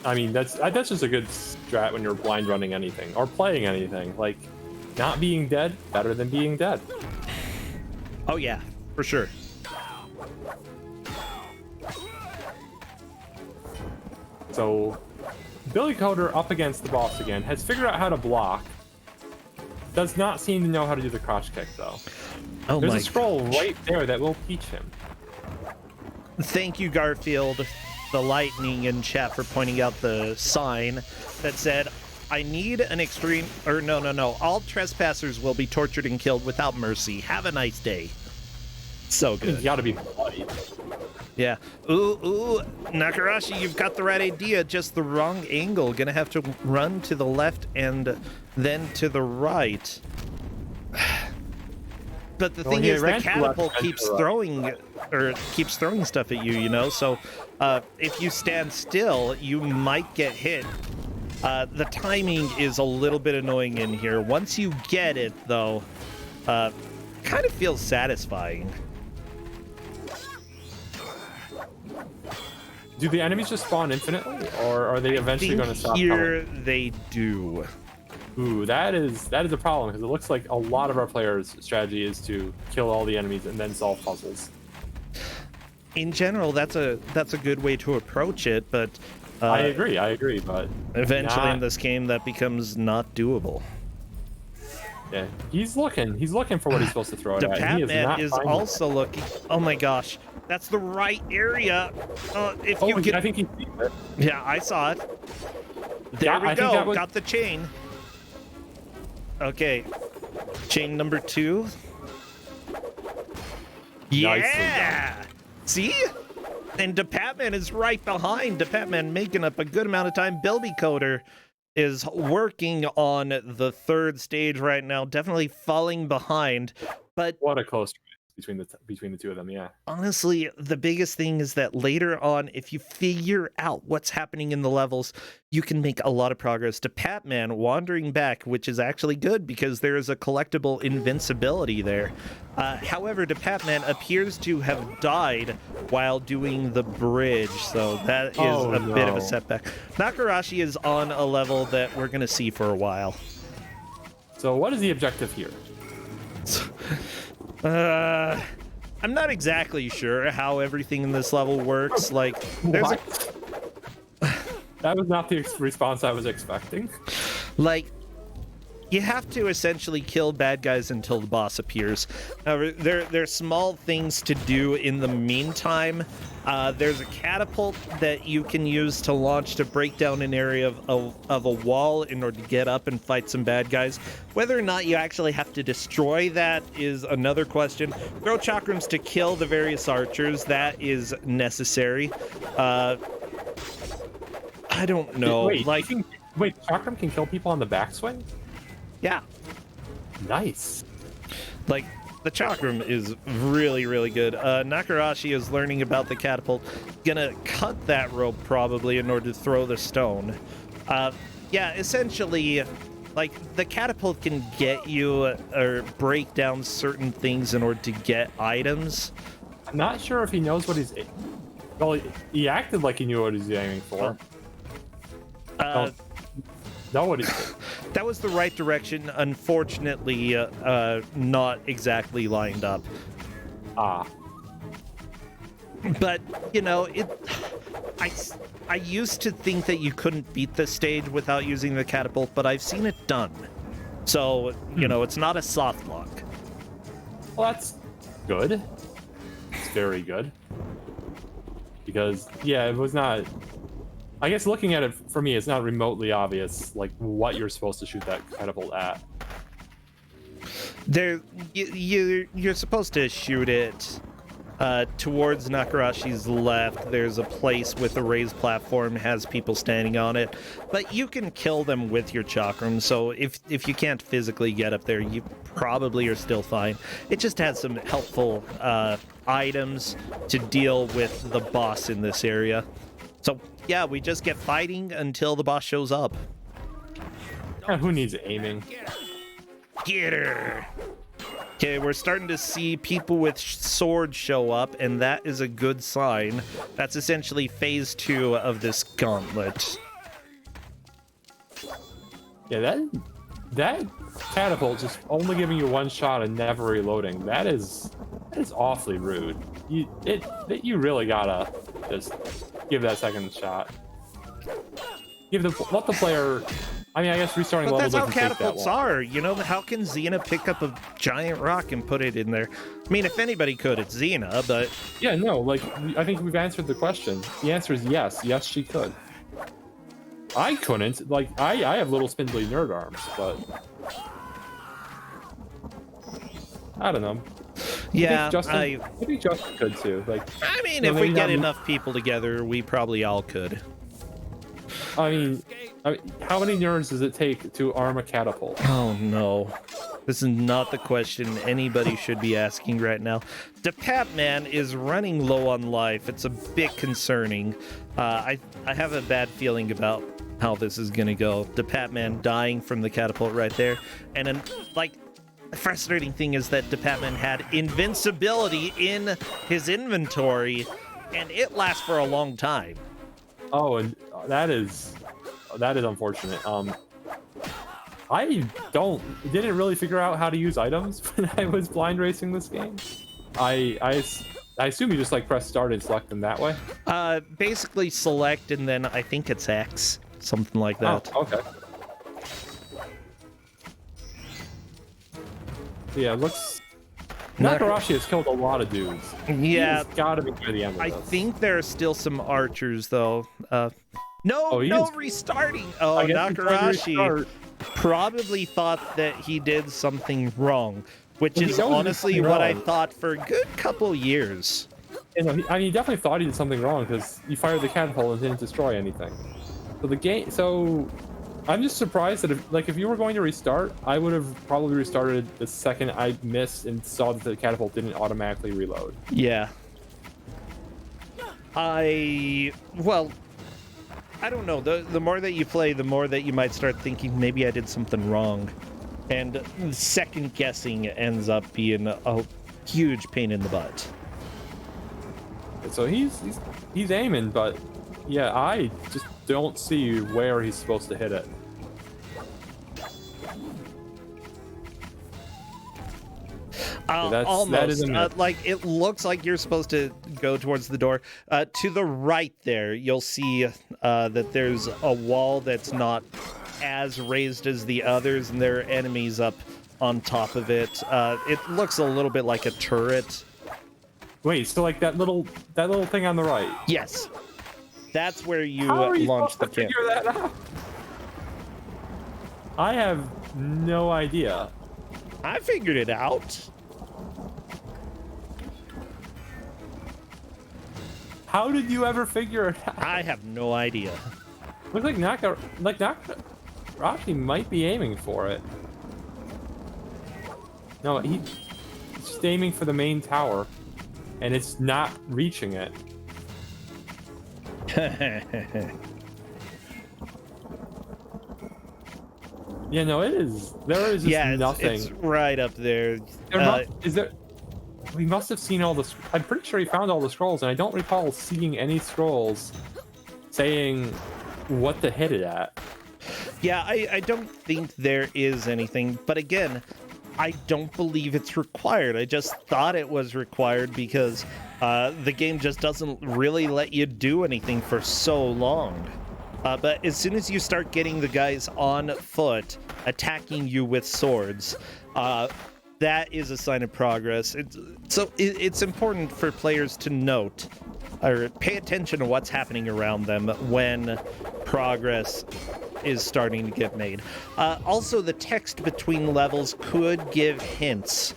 I mean, that's just a good strat when you're blind running anything or playing anything. Like, not being dead better than being dead. Oh yeah, for sure. So, Billy Coder up against the boss again has figured out how to block. Does not seem to know how to do the crotch kick though. Oh There's my a scroll right there that will teach him. Thank you, Garfield, the lightning in chat, for pointing out the sign that said, I need an extreme, or no, all trespassers will be tortured and killed without mercy. Have a nice day. So good. You gotta be polite. Yeah. Ooh, Nakarashi, you've got the right idea, just the wrong angle. Gonna have to run to the left and then to the right. But the thing is, the catapult keeps throwing stuff at you, you know? So if you stand still, you might get hit. The timing is a little bit annoying in here. Once you get it, though, kind of feels satisfying. Do the enemies just spawn infinitely, or are they eventually going to stop Here coming? they do. Ooh, that is a problem, because it looks like a lot of our players' strategy is to kill all the enemies and then solve puzzles. In general, that's a good way to approach it, but I agree, but eventually in this game that becomes not doable. Yeah, he's looking for what he's supposed to throw it at. and he DePatman is finding also looking. Oh my gosh, that's the right area. If it. you get, I think he sees it. yeah, I saw it. There Yeah, we I think go. that was- Got the chain. Okay, chain number 2. Yeah. done. See? And DePatman is right behind. DePatman making up a good amount of time. Bilby Coder is working on the 3rd stage right now, definitely falling behind. But What a close race between the two of them, yeah. honestly, the biggest thing is that later on, if you figure out what's happening in the levels, you can make a lot of progress. DePatman wandering back, which is actually good because there is a collectible invincibility there. However, DePatman appears to have died while doing the bridge, so that is a bit of a setback. Nakarashi is on a level that we're going to see for a while. So what is the objective here? I'm not exactly sure how everything in this level works. Like, there's That was not the response I was expecting. like, you have to essentially kill bad guys until the boss appears. There's small things to do in the meantime. There's a catapult that you can use to launch to break down an area of a wall in order to get up and fight some bad guys. Whether or not you actually have to destroy that is another question. Throw chakrams to kill the various archers. That is necessary. I don't know. Wait, chakram can kill people on the backswing? Yeah. Nice. Like, the chakram is really, really good. Nakarashi is learning about the catapult. Gonna cut that rope probably in order to throw the stone. Yeah, essentially, like, the catapult can get you or break down certain things in order to get items. I'm not sure if he knows what he's... Well, he acted like he knew what he's aiming for. Know what he's... That was the right direction. Unfortunately, not exactly lined up. But, you know, I used to think that you couldn't beat this stage without using the catapult, but I've seen it done. So, you know, it's not a soft lock. Well, that's good. It's very good. Because, yeah, it was not... I guess looking at it, for me, it's not remotely obvious, like, what you're supposed to shoot that catapult at. You're supposed to shoot it towards Nakarashi's left. There's a place with a raised platform, has people standing on it. But you can kill them with your chakram, so if you can't physically get up there, you probably are still fine. It just has some helpful items to deal with the boss in this area. So, yeah, we just get fighting until the boss shows up. Yeah, who needs aiming? Get her! Okay, we're starting to see people with swords show up, and that is a good sign. That's essentially phase 2 of this gauntlet. Yeah, that catapult just only giving you one shot and never reloading. That is awfully rude. You really gotta just give that second shot. Let the player. I mean, I guess restarting But level that's how doesn't take that catapults long. are. You know, how can Xena pick up a giant rock and put it in there? I mean, if anybody could, it's Xena, but... Yeah, no, like, I think we've answered the question. The answer is yes. Yes, she could. I couldn't. Like, I have little spindly nerd arms, but... I don't know. Yeah, I think Justin could too. Like, I mean, you if know, we maybe get not- enough people together, we probably all could. I mean, how many nerds does it take to arm a catapult? Oh, no. This is not the question anybody should be asking right now. DePatman is running low on life. It's a bit concerning. I have a bad feeling about how this is going to go. DePatman dying from the catapult right there. And then, like, the frustrating thing is that DePatman had invincibility in his inventory, and it lasts for a long time. Oh, and that is unfortunate. I didn't really figure out how to use items when I was blind racing this game. I assume you just like press start and select them that way. Basically select, and then I think it's X, something like that. Oh, okay. Yeah, it looks. Nakarashi has killed a lot of dudes. Yeah, He's gotta be near the end of I this. think there are still some archers, though. No restarting. Oh, I guess he tried to Nakarashi restart. probably thought that he did something wrong, which Well, he is knows he did honestly something what I wrong. thought for a good couple years. You know, he definitely thought he did something wrong because you fired the catapult and didn't destroy anything. So I'm just surprised that if you were going to restart, I would have probably restarted the second I missed and saw that the catapult didn't automatically reload. Yeah. Well, I don't know. The more that you play, the more that you might start thinking maybe I did something wrong. And second guessing ends up being a huge pain in the butt. So he's aiming, but yeah, I just don't see where he's supposed to hit it. Almost. That is a myth. Like, it looks like you're supposed to go towards the door. To the right there, you'll see that there's a wall that's not as raised as the others, and there are enemies up on top of it. It looks a little bit like a turret. Wait, so like that little thing on the right. Yes, that's where you How are you launch the supposed to cannon. figure that out? I have no idea. I figured it out. How did you ever figure it out? I have no idea. Looks like Nakarashi might be aiming for it. No, he's just aiming for the main tower, and it's not reaching it. Yeah, no, it is. There is just Yeah, nothing. it's right up there. Is there? We must have seen all the. I'm pretty sure he found all the scrolls, and I don't recall seeing any scrolls saying what to hit it at. Yeah, I don't think there is anything, but again, I don't believe it's required. I just thought it was required because the game just doesn't really let you do anything for so long. But as soon as you start getting the guys on foot attacking you with swords, that is a sign of progress. It's important for players to note or pay attention to what's happening around them when progress is starting to get made. Also, the text between levels could give hints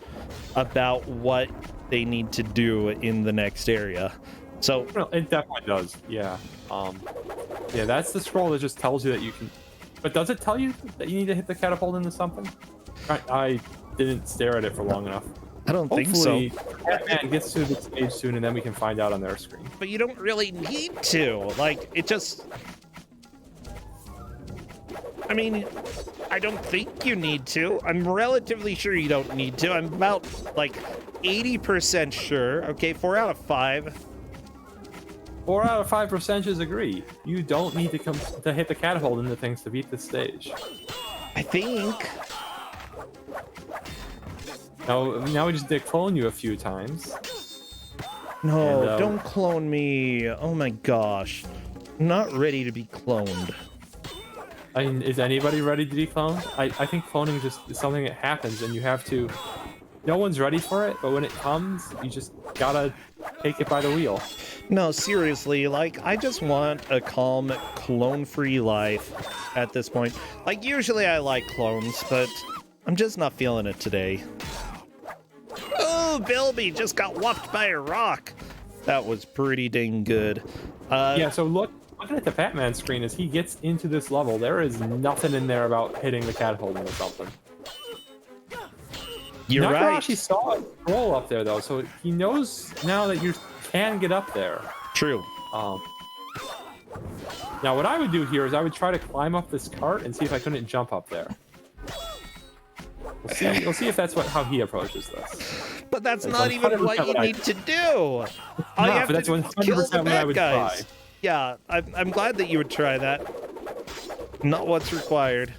about what they need to do in the next area. So It definitely does. Yeah. Yeah, that's the scroll that just tells you that you can. But does it tell you that you need to hit the catapult into something? I didn't stare at it for long enough. I don't think so. Hopefully, Batman gets to the stage soon, and then we can find out on their screen. But you don't really need to. Like, it just... I mean, I don't think you need to. I'm relatively sure you don't need to. I'm about, like, 80% sure. Okay, 4 out of 5. 4 out of 5 percentages agree. You don't need to come to hit the catapult into things to beat the stage. I think. Now we just did clone you a few times. No, And, don't clone me. Oh my gosh. I'm not ready to be cloned. I mean, is anybody ready to be cloned? I think cloning just is something that happens, and you have to. No one's ready for it, but when it comes, you just gotta take it by the wheel. No, seriously, like, I just want a calm, clone-free life at this point. Like, usually I like clones, but I'm just not feeling it today. Oh, Bilby just got whopped by a rock. That was pretty dang good. Yeah, so looking at the Batman screen, as he gets into this level, there is nothing in there about hitting the catapult into something. You're right. Nakarashi saw a scroll up there, though, so he knows now that you can get up there. True. Now, what I would do here is I would try to climb up this cart and see if I couldn't jump up there. We'll see if that's how he approaches this. But that's It's not even what 100% you what need to do. All you have but that's to do is kill 100% the what I bad would guys. try. Yeah, I'm glad that you would try that. Not what's required.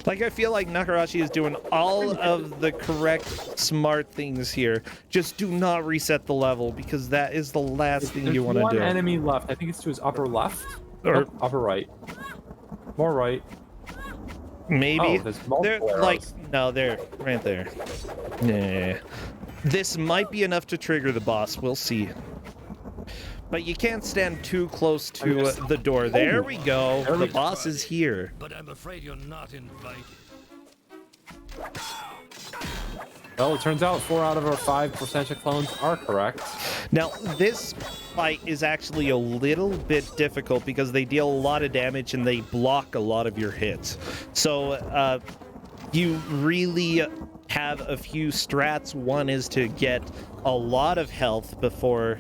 Like, I feel like Nakarashi is doing all of the correct, smart things here. Just do not reset the level, because that is the last thing you want to do. There's one enemy left. I think it's to his upper left. Or- Or upper right. More right. Maybe. Oh, there's multiple They're like, arrows. no, they're right there. Yeah. This might be enough to trigger the boss. We'll see. But you can't stand too close to the door. There we go. There we The boss is here. But I'm afraid you're not invited. Well, it turns out 4 out of our 5 percentage clones are correct. Now, this fight is actually a little bit difficult because they deal a lot of damage and they block a lot of your hits. So, you really have a few strats. One is to get a lot of health before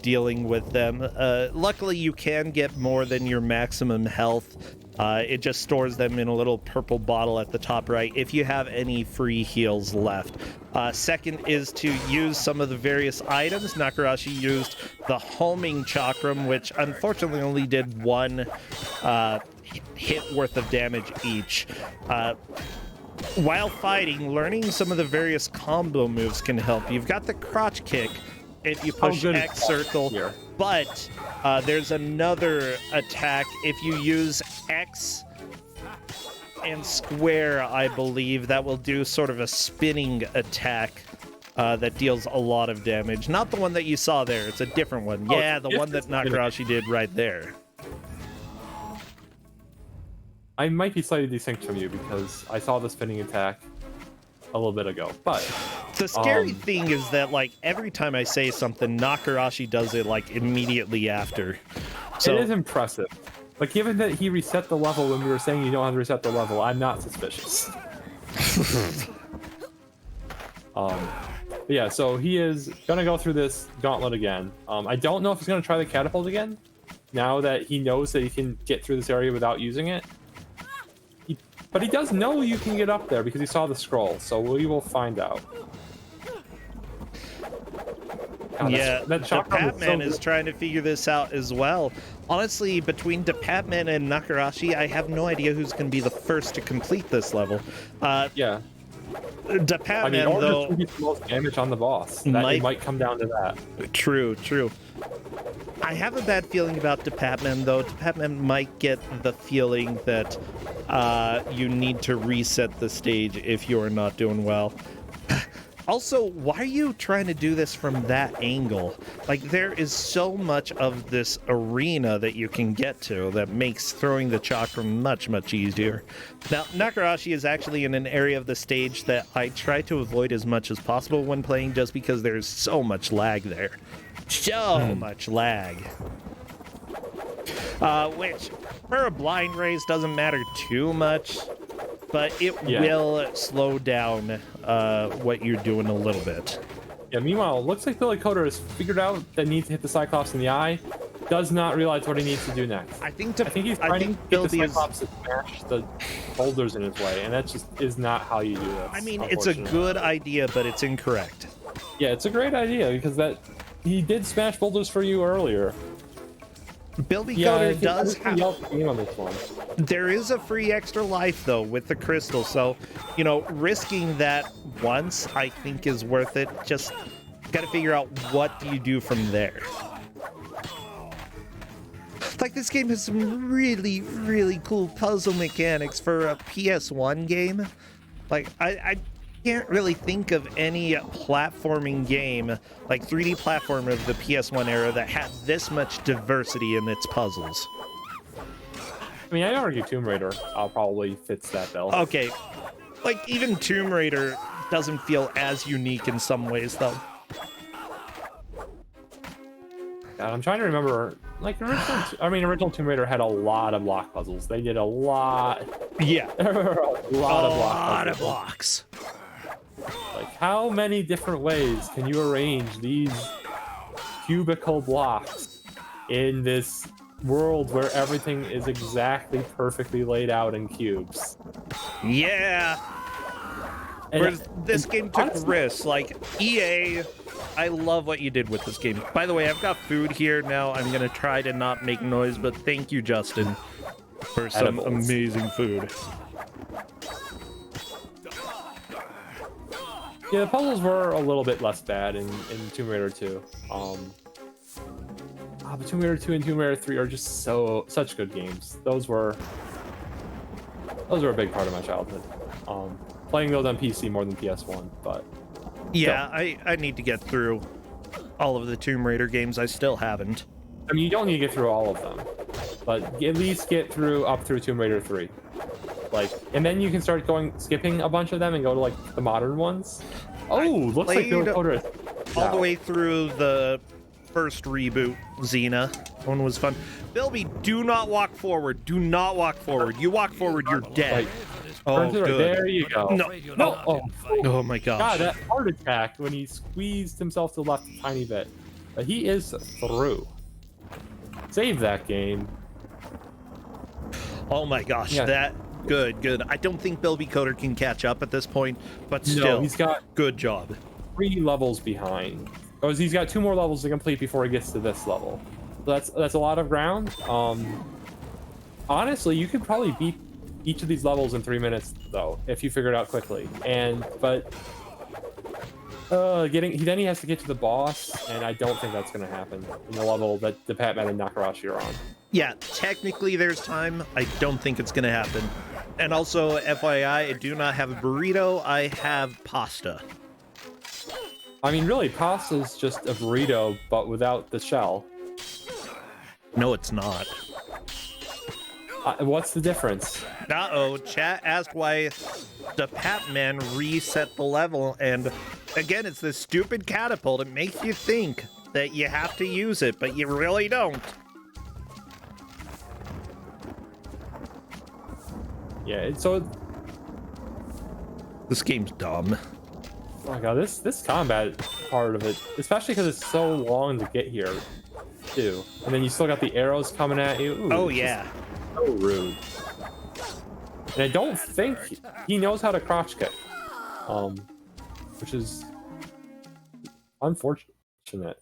dealing with them. Luckily, you can get more than your maximum health. It just stores them in a little purple bottle at the top right if you have any free heals left. Second is to use some of the various items. Nakarashi used the homing chakram, which unfortunately only did 1 hit worth of damage each. While fighting, learning some of the various combo moves can help. You've got the crotch kick, if you push good is X circle, here? but there's another attack if you use X and square, I believe, that will do sort of a spinning attack that deals a lot of damage. Not the one that you saw there, it's a different one. Oh, Yeah, the one that Nakarashi did right there. I might be slightly distinct from you because I saw the spinning attack a little bit ago, but The scary thing is that, like, every time I say something, Nakarashi does it, like, immediately after. So, it is impressive. Like, given that he reset the level when we were saying you don't have to reset the level, I'm not suspicious. Yeah, so he is gonna go through this gauntlet again. I don't know if he's gonna try the catapult again, now that he knows that he can get through this area without using it. But he does know you can get up there because he saw the scroll, so we will find out. God, yeah, that DePatman is trying to figure this out as well. Honestly, between DePatman and Nakarashi, I have no idea who's going to be the first to complete this level. Yeah. DePatman, I mean, or though, just get the most damage on the boss. It might come down to that. True. I have a bad feeling about DePatman, though. DePatman might get the feeling that you need to reset the stage if you're not doing well. Also, why are you trying to do this from that angle? Like, there is so much of this arena that you can get to that makes throwing the chakra much, much easier. Now, Nakarashi is actually in an area of the stage that I try to avoid as much as possible when playing, just because there's so much lag there. So much lag. Which, for a blind race, doesn't matter too much, but it will slow down what you're doing a little bit. Yeah, meanwhile, it looks like Billy Coder has figured out that he needs to hit the Cyclops in the eye, does not realize what he needs to do next. I think he's trying to get the Cyclops to smash the boulders in his way, and that just is not how you do this. I mean, it's a good idea, but it's incorrect. Yeah, it's a great idea, because he did smash boulders for you earlier. Bilby Coder does have... on this one. There is a free extra life, though, with the crystal, so, you know, risking that once, I think, is worth it. Just gotta figure out what do you do from there. Like, this game has some really, really cool puzzle mechanics for a PS1 game. Like, I can't really think of any platforming game, like 3D platformer of the PS1 era, that had this much diversity in its puzzles. I mean, I'd argue Tomb Raider probably fits that bill. Okay, like, even Tomb Raider doesn't feel as unique in some ways, though. God, I'm trying to remember, like, original Tomb Raider had a lot of block puzzles. They did a lot. Yeah. a lot of blocks. Like, how many different ways can you arrange these cubicle blocks in this world where everything is exactly perfectly laid out in cubes? Yeah. Whereas this game took risks. Like, EA, I love what you did with this game. By the way, I've got food here now. I'm going to try to not make noise, but thank you, Justin, for some amazing food. Yeah, the puzzles were a little bit less bad in Tomb Raider 2. But Tomb Raider 2 and Tomb Raider 3 are just such good games. Those were a big part of my childhood. Playing those on PC more than PS1, but... Yeah, I need to get through all of the Tomb Raider games. I still haven't. I mean, you don't need to get through all of them, but at least get up through Tomb Raider 3. Like, and then you can start skipping a bunch of them and go to, like, the modern ones. Oh, looks like Billy Coder all the way through the first reboot, Xena. That one was fun. Bilby, do not walk forward. Do not walk forward. You walk forward, you're dead. Oh, good. There you go. No. Oh my gosh. God, that heart attack when he squeezed himself to the left a tiny bit. But he is through. Save that game. Oh my gosh, that... Good. I don't think Bilby Coder can catch up at this point, but still, he's got good job. 3 levels behind. He's got 2 more levels to complete before he gets to this level. So that's a lot of ground. Honestly, you could probably beat each of these levels in 3 minutes, though, if you figure it out quickly. But Then he has to get to the boss, and I don't think that's gonna happen in the level that the Batman and Nakarashi are on. Yeah, technically there's time. I don't think it's gonna happen. And also, FYI, I do not have a burrito. I have pasta. I mean, really, pasta is just a burrito, but without the shell. No, it's not. What's the difference? Uh-oh, chat asked why the Batman reset the level, and again, it's this stupid catapult. It makes you think that you have to use it, but you really don't. Yeah, so... This game's dumb. Oh my god, this combat part of it, especially because it's so long to get here, too. And then you still got the arrows coming at you. Ooh, Oh, yeah. So rude. And I don't think he knows how to crouch kick. Which is unfortunate.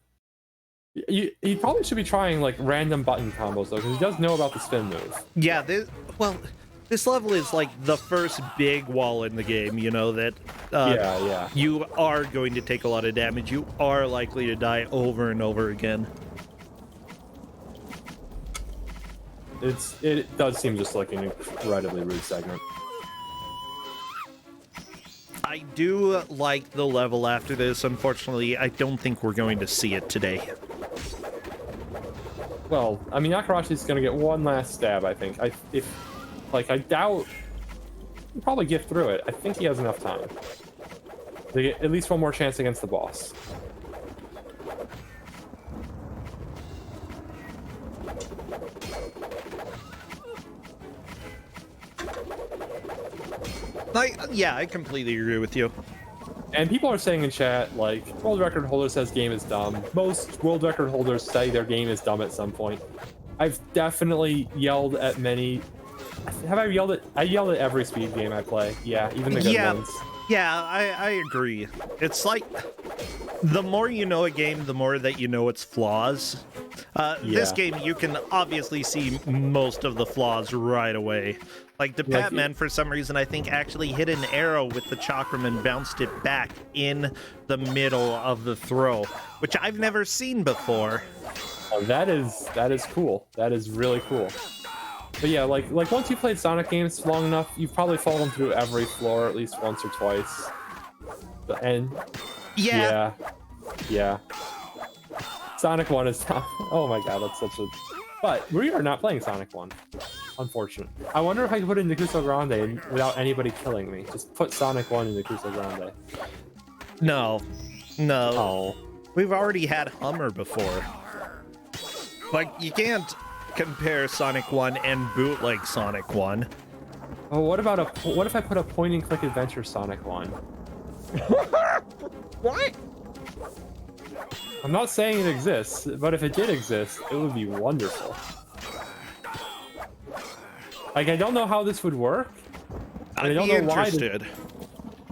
He probably should be trying like random button combos though, because he does know about the spin move. Yeah, this level is like the first big wall in the game, you know, that Yeah. you are going to take a lot of damage. You are likely to die over and over again. It does seem just like an incredibly rude segment. I do like the level after this. Unfortunately, I don't think we're going to see it today. Well, I mean, Nakarashi's gonna get one last stab, I think. I doubt he'll probably get through it. I think he has enough time to get at least one more chance against the boss. Yeah, I completely agree with you. And people are saying in chat, like, world record holder says game is dumb. Most world record holders say their game is dumb at some point. I've definitely yelled at many. Have I yelled at? I yelled at every speed game I play. Yeah, even the good ones. Yeah, I agree. It's like the more you know a game, the more that you know its flaws. This game, you can obviously see most of the flaws right away. Like the Batman, for some reason, I think actually hit an arrow with the chakram and bounced it back in the middle of the throw, which I've never seen before. Oh, that is cool. That is really cool. But yeah, like once you played Sonic games long enough, you've probably fallen through every floor at least once or twice. And yeah. Sonic 1 is not. Oh my god, that's such a. But we are not playing Sonic 1. Unfortunate. I wonder if I could put it into Kuso6rande without anybody killing me. Just put Sonic 1 into Kuso6rande. No. Oh. We've already had Hummer before. Like, you can't compare Sonic 1 and bootleg Sonic 1. Oh, what if I put a point-and-click adventure Sonic 1? What? I'm not saying it exists, but if it did exist, it would be wonderful. Like, I don't know how this would work. I'd be interested.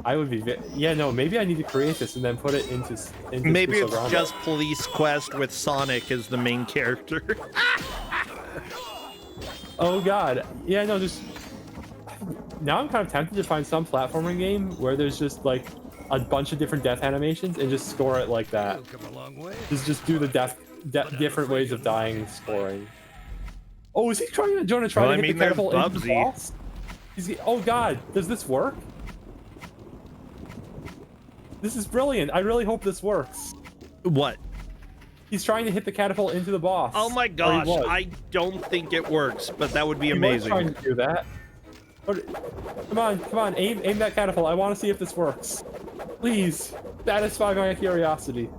I would be. Yeah, no. Maybe I need to create this and then put it into Maybe it's Kuso6rande. just Police Quest with Sonic as the main character. Oh god. Yeah, no. Just now, I'm kind of tempted to find some platforming game where there's just like a bunch of different death animations and just score it like that. You've come a long way. Just do the different ways of dying scoring. Oh, is he trying to hit the catapult into the boss? Oh god, does this work? This is brilliant. I really hope this works. What? He's trying to hit the catapult into the boss. Oh my gosh, I don't think it works, but that would be amazing. He was trying to do that. Come on, aim that catapult. I want to see if this works. Please, satisfy my curiosity.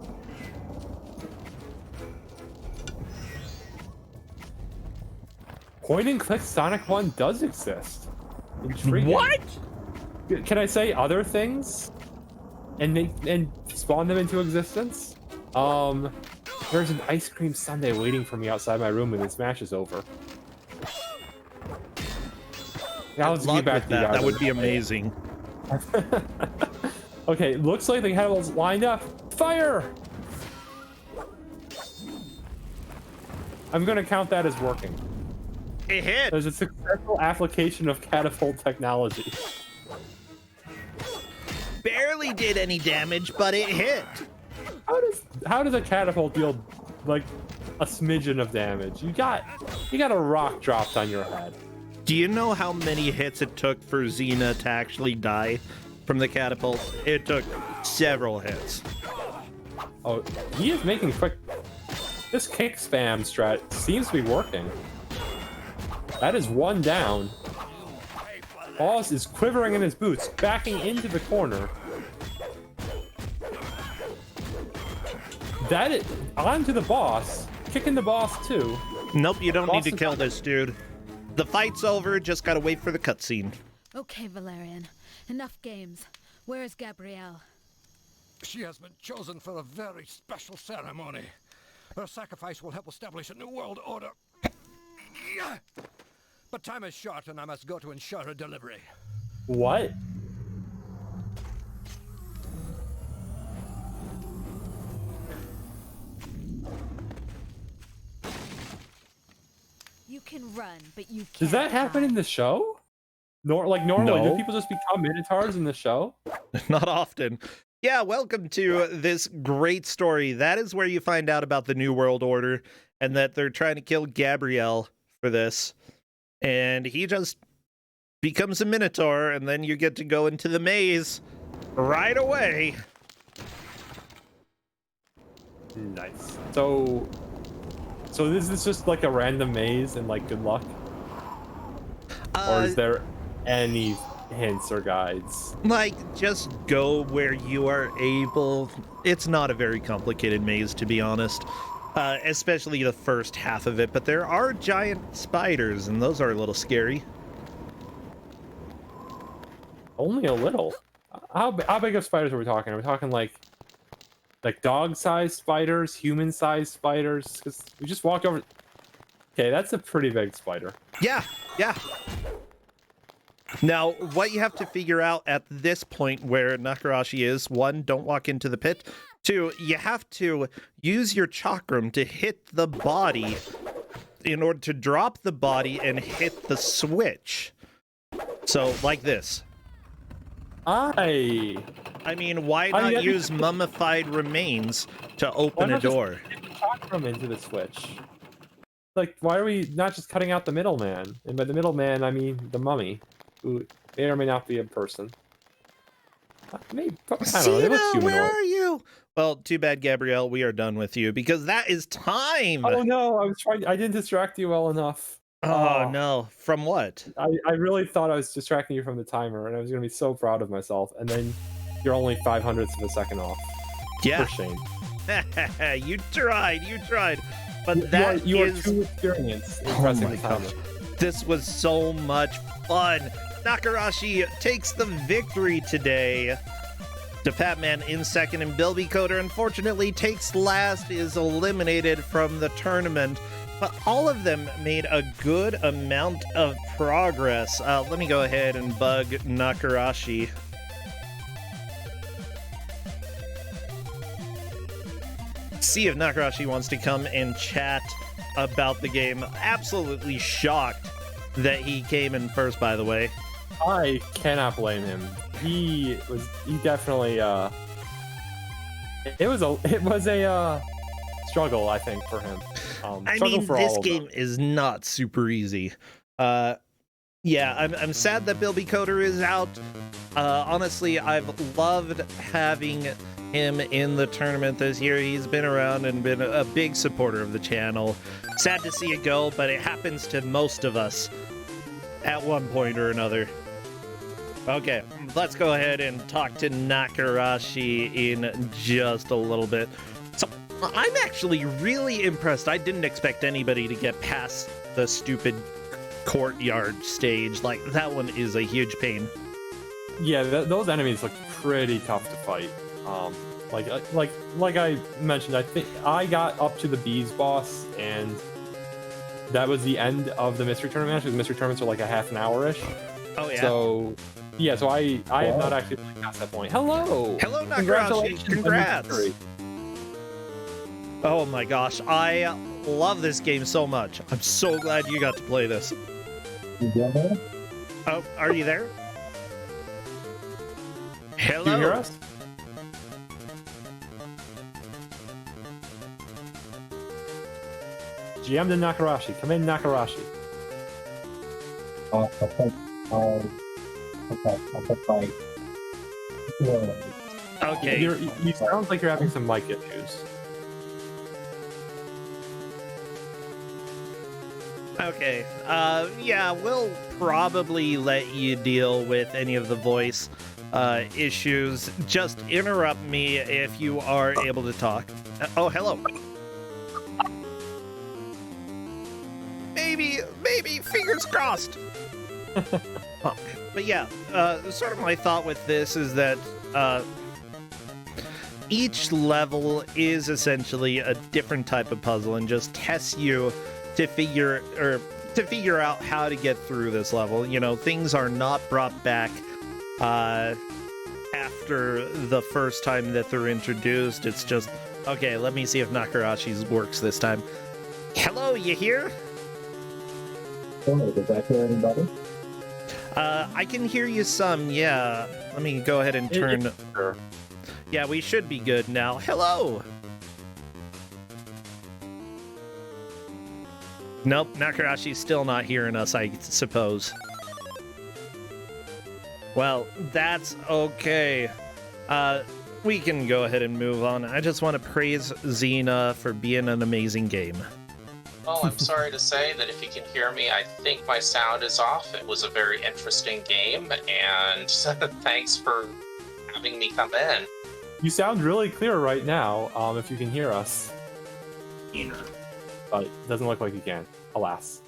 Point and click Sonic 1 does exist. Intriguing. What? Can I say other things? And spawn them into existence? There's an ice cream sundae waiting for me outside my room when this match is over. Now let's get back to that. That would be amazing. Okay, looks like the catapult's lined up. Fire! I'm gonna count that as working. It hit. There's a successful application of catapult technology. barely did any damage, but it hit. How does a catapult deal like a smidgen of damage? You got a rock dropped on your head. Do you know how many hits it took for Xena to actually die from the catapult? It took several hits. Oh, he is making quick. This kick spam strat seems to be working. That is one down. Boss is quivering in his boots, backing into the corner. That is onto the boss, kicking the boss too. Nope, you don't Boss need to is kill done. this dude. The fight's over, just gotta wait for the cutscene. Okay, Valerian. Enough games. Where is Gabrielle? She has been chosen for a very special ceremony. Her sacrifice will help establish a new world order. But time is short, and I must go to ensure her delivery. What? You can run, but you can't. Does that happen in the show? Normally, No. do people just become minotaurs in the show? Not often. Yeah, welcome to this great story. That is where you find out about the New World Order and that they're trying to kill Gabrielle for this. And he just becomes a Minotaur, and then you get to go into the maze right away. Nice. So this is just like a random maze and like good luck? Or is there any hints or guides? Like, just go where you are able. It's not a very complicated maze, to be honest. Especially the first half of it, but there are giant spiders, and those are a little scary. Only a little. How big of spiders are we talking? Are we talking like dog-sized spiders, human-sized spiders? Because we just walked over. Okay, that's a pretty big spider. Yeah. Now, what you have to figure out at this point where Nakarashi is, one, don't walk into the pit. Two, you have to use your chakram to hit the body in order to drop the body and hit the switch. So, like this. I mean, why How do not you- use mummified remains to Why open a not just door? get the chakram into the switch? Like, why are we not just cutting out the middleman? And by the middleman, I mean the mummy, who may or may not be a person. Maybe, I don't know. They look Xena, where humanoid. are you? Well, too bad, Gabrielle. We are done with you because that is time. Oh no, I didn't distract you well enough. Oh, no. From what? I really thought I was distracting you from the timer, and I was going to be so proud of myself. And then you're only 0.05 of a second off. Yeah. For shame. You tried. But that you are is... too experienced in Oh pressing my the timer. gosh. This was so much fun. Nakarashi takes the victory today. DePatman in second, and Bilby Coder unfortunately takes last, is eliminated from the tournament. But all of them made a good amount of progress. Let me go ahead and bug Nakarashi. See if Nakarashi wants to come and chat about the game. Absolutely shocked that he came in first, by the way. I cannot blame him. He definitely it was a struggle, I think, for him. I Struggle mean, for this all of game them. is not super easy. Yeah, I'm sad that Bilby Coder is out. Honestly, I've loved having him in the tournament this year. He's been around and been a big supporter of the channel. Sad to see it go, but it happens to most of us at one point or another. Okay, let's go ahead and talk to Nakarashi in just a little bit. So, I'm actually really impressed. I didn't expect anybody to get past the stupid courtyard stage. Like, that one is a huge pain. Yeah, those enemies look pretty tough to fight. Like I mentioned, I think I got up to the bees boss, and that was the end of the mystery tournament. Actually, the mystery tournaments are like a half an hour-ish. Oh, yeah. So, yeah, so I have not actually played past that point. Hello! Hello, Nakarashi. Congratulations on your Congrats. victory. Oh my gosh, I love this game so much. I'm so glad you got to play this. Oh, are you there? Hello. Do you hear us? GM to Nakarashi. Come in, Nakarashi. I'll put my... Okay. You sound like you're having some mic issues. Okay. Yeah, we'll probably let you deal with any of the voice issues. Just interrupt me if you are able to talk. Oh, hello. Maybe, fingers crossed. But yeah, sort of my thought with this is that each level is essentially a different type of puzzle and just tests you to figure out how to get through this level. You know, things are not brought back after the first time that they're introduced. It's just, okay, let me see if Nakarashi's works this time. Hello, you here? Oh, does that hear anybody? I can hear you some, yeah. Let me go ahead and turn... Sure. Yeah, we should be good now. Hello! Nope, Nakarashi's still not hearing us, I suppose. Well, that's okay. We can go ahead and move on. I just want to praise Xena for being an amazing game. Well, I'm sorry to say that if you can hear me, I think my sound is off. It was a very interesting game, and thanks for having me come in. You sound really clear right now, if you can hear us. But it doesn't look like you can, alas.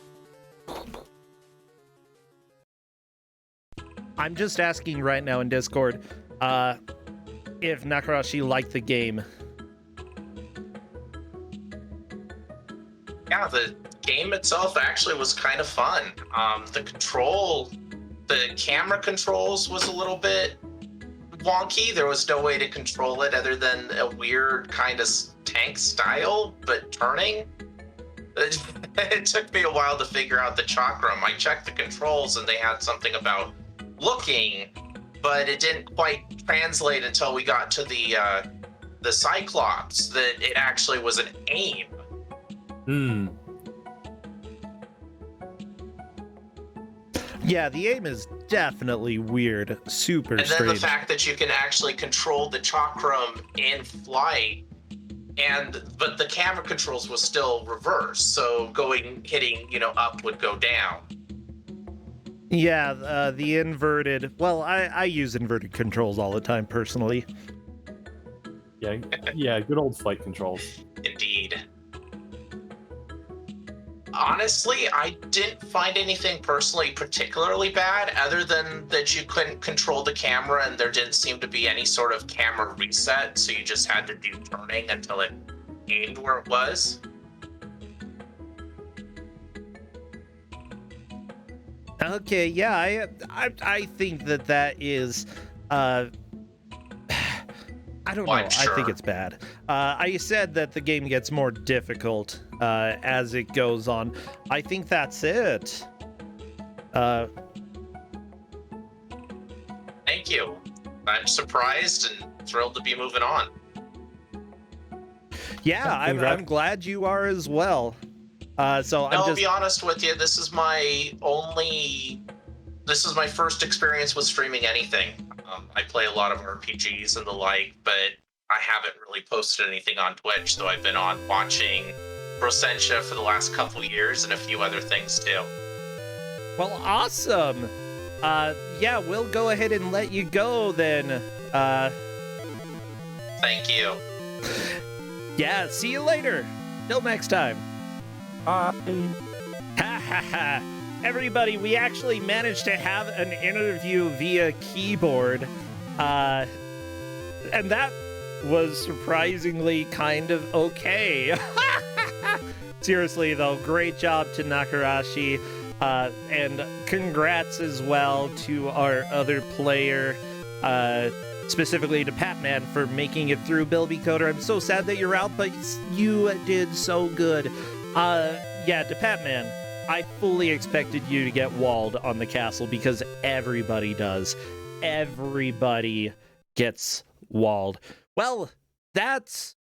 I'm just asking right now in Discord if Nakarashi liked the game. Yeah, the game itself actually was kind of fun. The camera controls was a little bit wonky. There was no way to control it other than a weird kind of tank style, but turning. It took me a while to figure out the chakram. I checked the controls and they had something about looking, but it didn't quite translate until we got to the Cyclops that it actually was an aim. Yeah, the aim is definitely weird. Super and then strange. the fact that you can actually control the chakram in flight, but the camera controls was still reversed, so hitting up would go down. Yeah, the inverted... Well, I use inverted controls all the time, personally. Yeah, good old flight controls. Indeed. Honestly, I didn't find anything personally particularly bad, other than that you couldn't control the camera and there didn't seem to be any sort of camera reset, so you just had to do turning until it aimed where it was. Okay, yeah, I think that is... I don't know. Sure. I think it's bad. I said that the game gets more difficult as it goes on. I think that's it. Thank you. I'm surprised and thrilled to be moving on. Yeah, I'm glad you are as well. I'll be honest with you. This is my first experience with streaming anything. I play a lot of RPGs and the like, but I haven't really posted anything on Twitch, though I've been on watching Brossentia for the last couple years and a few other things too. Well, awesome. Yeah, we'll go ahead and let you go then. Thank you. Yeah, see you later. Till next time. Bye. Ha ha ha. Everybody, we actually managed to have an interview via keyboard, and that was surprisingly kind of okay. Seriously, though, great job to Nakarashi, and congrats as well to our other player, specifically to Patman for making it through. Bilby Coder, I'm so sad that you're out, but you did so good. Yeah, to Patman, I fully expected you to get walled on the castle because everybody does. Everybody gets walled. Well, that's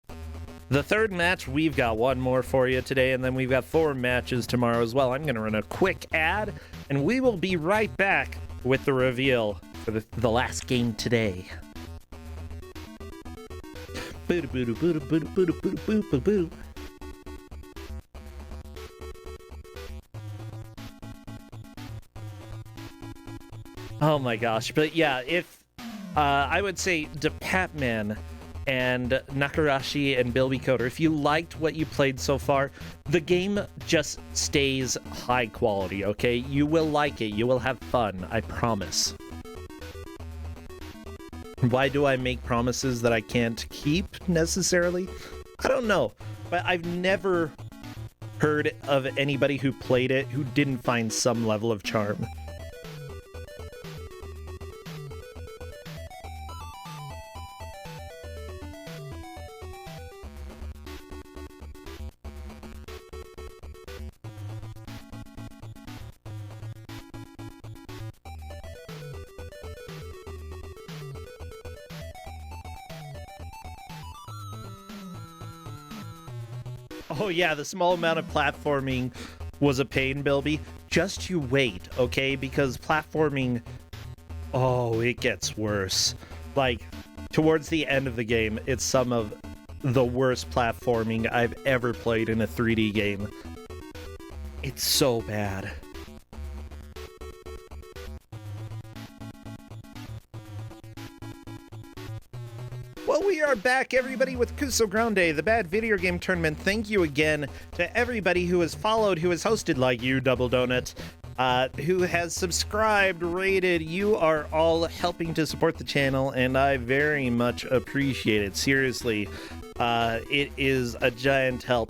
the third match. We've got one more for you today, and then we've got 4 matches tomorrow as well. I'm going to run a quick ad, and we will be right back with the reveal for the last game today. Oh my gosh. But yeah, if I would say Depatman and Nakarashi and Bilby Coder, if you liked what you played so far, the game just stays high quality, okay? You will like it. You will have fun. I promise. Why do I make promises that I can't keep necessarily? I don't know. But I've never heard of anybody who played it who didn't find some level of charm. Oh yeah, the small amount of platforming was a pain, Bilby. Just you wait, okay? Because platforming, oh, it gets worse. Like, towards the end of the game, it's some of the worst platforming I've ever played in a 3D game. It's so bad. Well, we are back, everybody, with Kuso6rande, the Bad Video Game Tournament. Thank you again to everybody who has followed, who has hosted, like you, Double Donut, who has subscribed, rated. You are all helping to support the channel, and I very much appreciate it. Seriously, it is a giant help.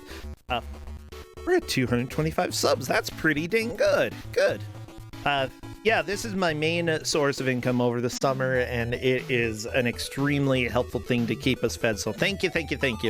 We're at 225 subs. That's pretty dang good. Good. Yeah, this is my main source of income over the summer, and it is an extremely helpful thing to keep us fed. So thank you, thank you, thank you.